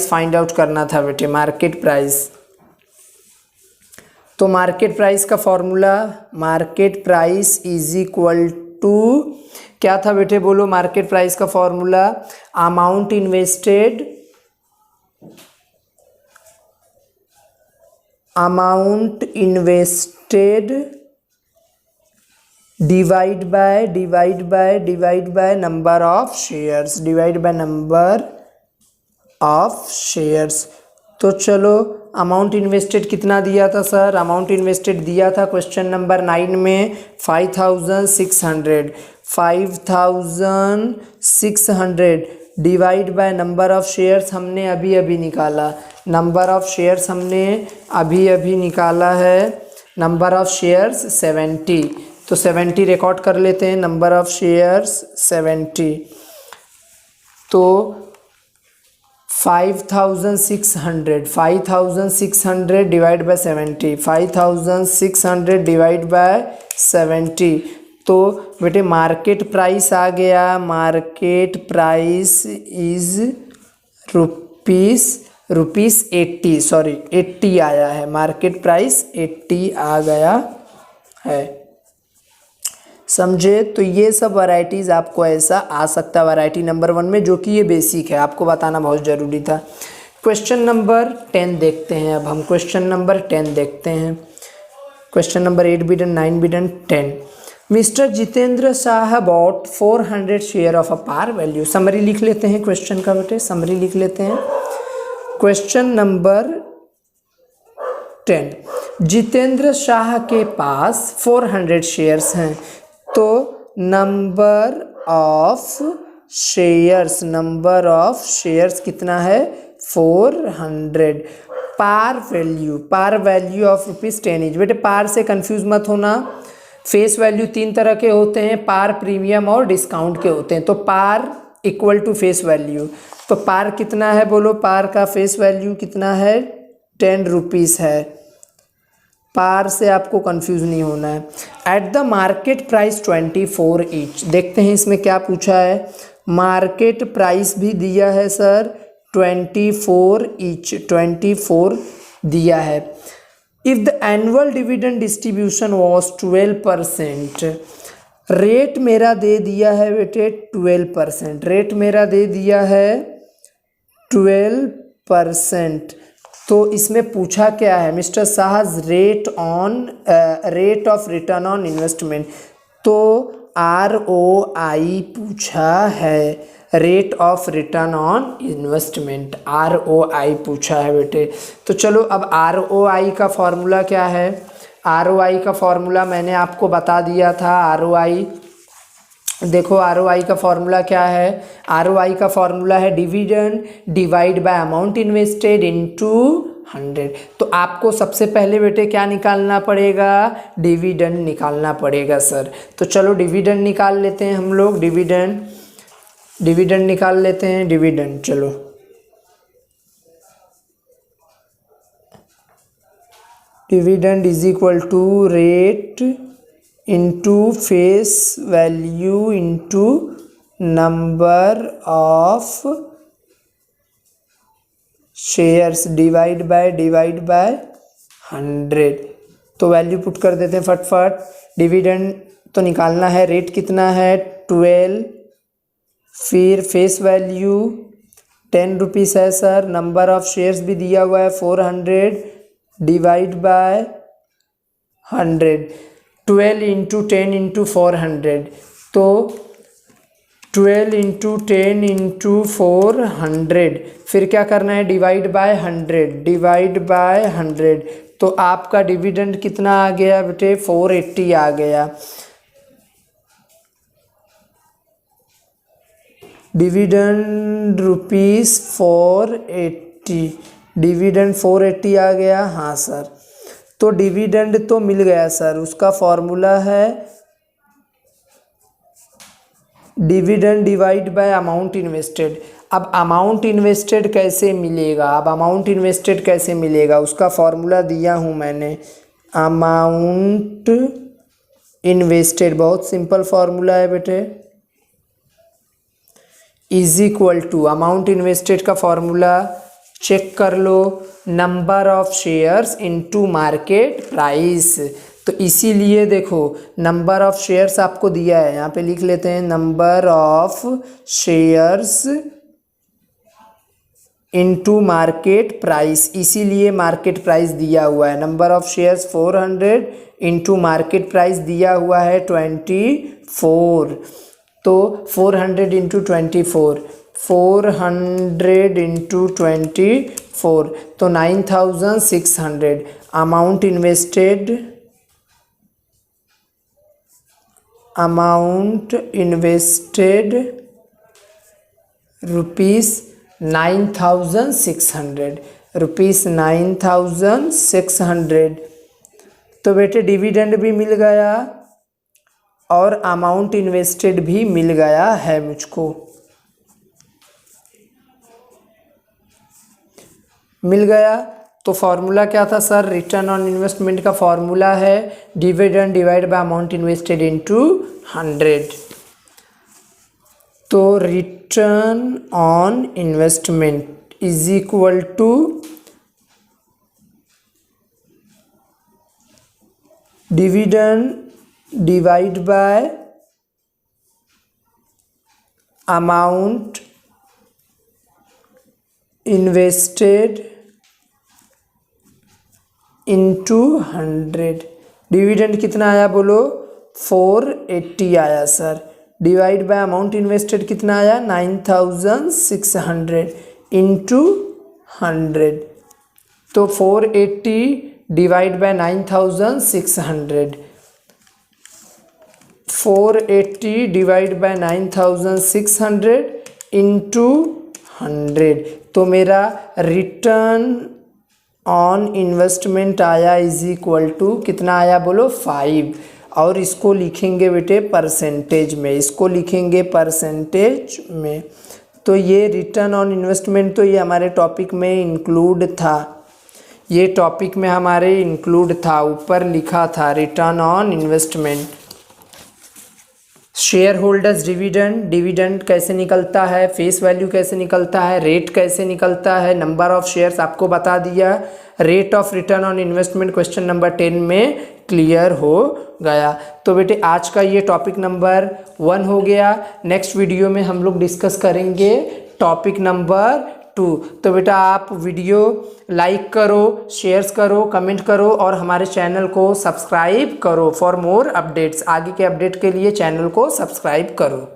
फाइंड आउट करना था बेटे, मार्केट प्राइस। तो मार्केट प्राइस का formula, market price is equal to क्या था बेटे? बोलो मार्केट प्राइस का formula, amount invested divide by number of shares. तो चलो अमाउंट इन्वेस्टेड कितना दिया था सर? अमाउंट इन्वेस्टेड दिया था क्वेश्चन नंबर 9 में 5600 divide by number of shares हमने अभी निकाला। नंबर ऑफ शेयर्स हमने अभी निकाला है, नंबर ऑफ शेयर्स 70। तो 70 रिकॉर्ड कर लेते हैं, नंबर ऑफ शेयर्स 70। तो 5600 डिवाइड बाय 70, 5600 डिवाइड बाय 70। तो बेटे मार्केट प्राइस आ गया, मार्केट प्राइस इज रुपीस 80 आया है, मार्केट प्राइस 80 आ गया है। समझे? तो ये सब वैरायटीज़ आपको ऐसा आ सकता है वैरायटी नंबर 1 में, जो कि ये बेसिक है, आपको बताना बहुत ज़रूरी था। क्वेश्चन नंबर 10 देखते हैं। अब हम क्वेश्चन नंबर 10 देखते हैं। क्वेश्चन नंबर 8 भी डन, 9 भी done, 10। Mister Jitendra Shah bought 400 share of a par value. Summary लिख लेते हैं क्वेश्चन का बेटे, समरी लिख लेते हैं। क्वेश्चन नंबर 10, जितेंद्र शाह के पास 400 शेयर्स हैं, तो नंबर ऑफ शेयर्स कितना है? 400। पार वैल्यू ऑफ ₹10 बेटे, पार से कंफ्यूज मत होना। फेस वैल्यू 3 तरह के होते हैं, पार, प्रीमियम और डिस्काउंट के होते हैं। तो पार इक्वल टू फेस वैल्यू। तो पार कितना है? बोलो पार का फेस वैल्यू कितना है? ₹10 है। पार से आपको कंफ्यूज नहीं होना है। At the market price 24 each. देखते हैं इसमें क्या पूछा है। मार्केट प्राइस भी दिया है सर 24 ईच, 24 दिया है। If the annual dividend distribution was 12%, rate मेरा दे दिया है बेटे 12%, रेट मेरा दे दिया है 12%। तो इसमें पूछा क्या है mister Sahaj, rate of return on investment. तो ROI पूछा है, rate of return on investment, ROI पूछा है बेटे। तो चलो अब ROI का फॉर्मूला क्या है। ROI का फॉर्मूला मैंने आपको बता दिया था। ROI देखो, ROI का फॉर्मूला क्या है। ROI का फॉर्मूला है dividend divide by amount invested into 100। तो आपको सबसे पहले बेटे क्या निकालना पड़ेगा, डिविडेंड निकालना पड़ेगा सर। तो चलो डिविडेंड निकाल लेते हैं हम लोग, डिविडेंड निकाल लेते हैं। डिविडेंड चलो, dividend is equal to rate into face value into number of shares divide by 100। तो वैल्यू पुट कर देते हैं फटफट। डिविडेंड तो निकालना है, रेट कितना है 12, फिर फेस वैल्यू 10 रुपीज़ है सर, नंबर ऑफ शेयर्स भी दिया हुआ है 400 डिवाइड बाय 100। 12 इंटू 10 इंटू 400, तो 12 इंटू 10 इंटू 400, फिर क्या करना है डिवाइड बाय 100। तो आपका डिविडेंड कितना आ गया बेटे 480 आ गया। डिविडेंड रुपीज़ 480, डिविडेंड 480 आ गया। हाँ सर, तो डिविडेंड तो मिल गया सर। उसका फॉर्मूला है dividend divide by amount invested. अब अमाउंट इन्वेस्टेड कैसे मिलेगा, उसका फॉर्मूला दिया हूँ मैंने। अमाउंट इन्वेस्टेड बहुत सिंपल फॉर्मूला है बेटे, is equal to amount invested का फॉर्मूला चेक कर लो, number of shares into market price. तो इसीलिए देखो नंबर ऑफ शेयर्स आपको दिया है, यहाँ पे लिख लेते हैं number of shares into market price. इसीलिए मार्केट प्राइस दिया हुआ है, number of shares 400 into market price दिया हुआ है 24। तो 400 इंटू 24, 400 इंटू 24, तो 9600। Amount invested rupees 9600, rupees 9600। तो बेटे डिविडेंड भी मिल गया और अमाउंट इन्वेस्टेड भी मिल गया है मुझको, मिल गया। तो फॉर्मूला क्या था सर, रिटर्न ऑन इन्वेस्टमेंट का फॉर्मूला है dividend divide by amount invested into 100। तो return on investment is equal to dividend divide by amount invested into 100। डिविडेंड कितना आया बोलो 480 आया sir, divide by amount invested कितना आया 9600 इंटू 100। तो 480 divide by 9600, 480 divide by 9600 into 100। तो मेरा रिटर्न ऑन इन्वेस्टमेंट आया इज इक्वल टू कितना आया बोलो 5। और इसको लिखेंगे बेटे परसेंटेज में, इसको लिखेंगे परसेंटेज में। तो ये रिटर्न ऑन इन्वेस्टमेंट तो ये हमारे टॉपिक में इंक्लूड था, ये टॉपिक में हमारे इंक्लूड था, ऊपर लिखा था return on investment. Share holders dividend, dividend कैसे निकलता है, फेस वैल्यू कैसे निकलता है, रेट कैसे निकलता है, नंबर ऑफ शेयर्स आपको बता दिया, rate of return on investment question number 10 में क्लियर हो गया। तो बेटे आज का ये टॉपिक नंबर 1 हो गया। नेक्स्ट वीडियो में हम लोग डिस्कस करेंगे टॉपिक नंबर 2। तो बेटा आप वीडियो लाइक करो, शेयर्स करो, कमेंट करो और हमारे चैनल को सब्सक्राइब करो फॉर मोर अपडेट्स। आगे के अपडेट के लिए चैनल को सब्सक्राइब करो।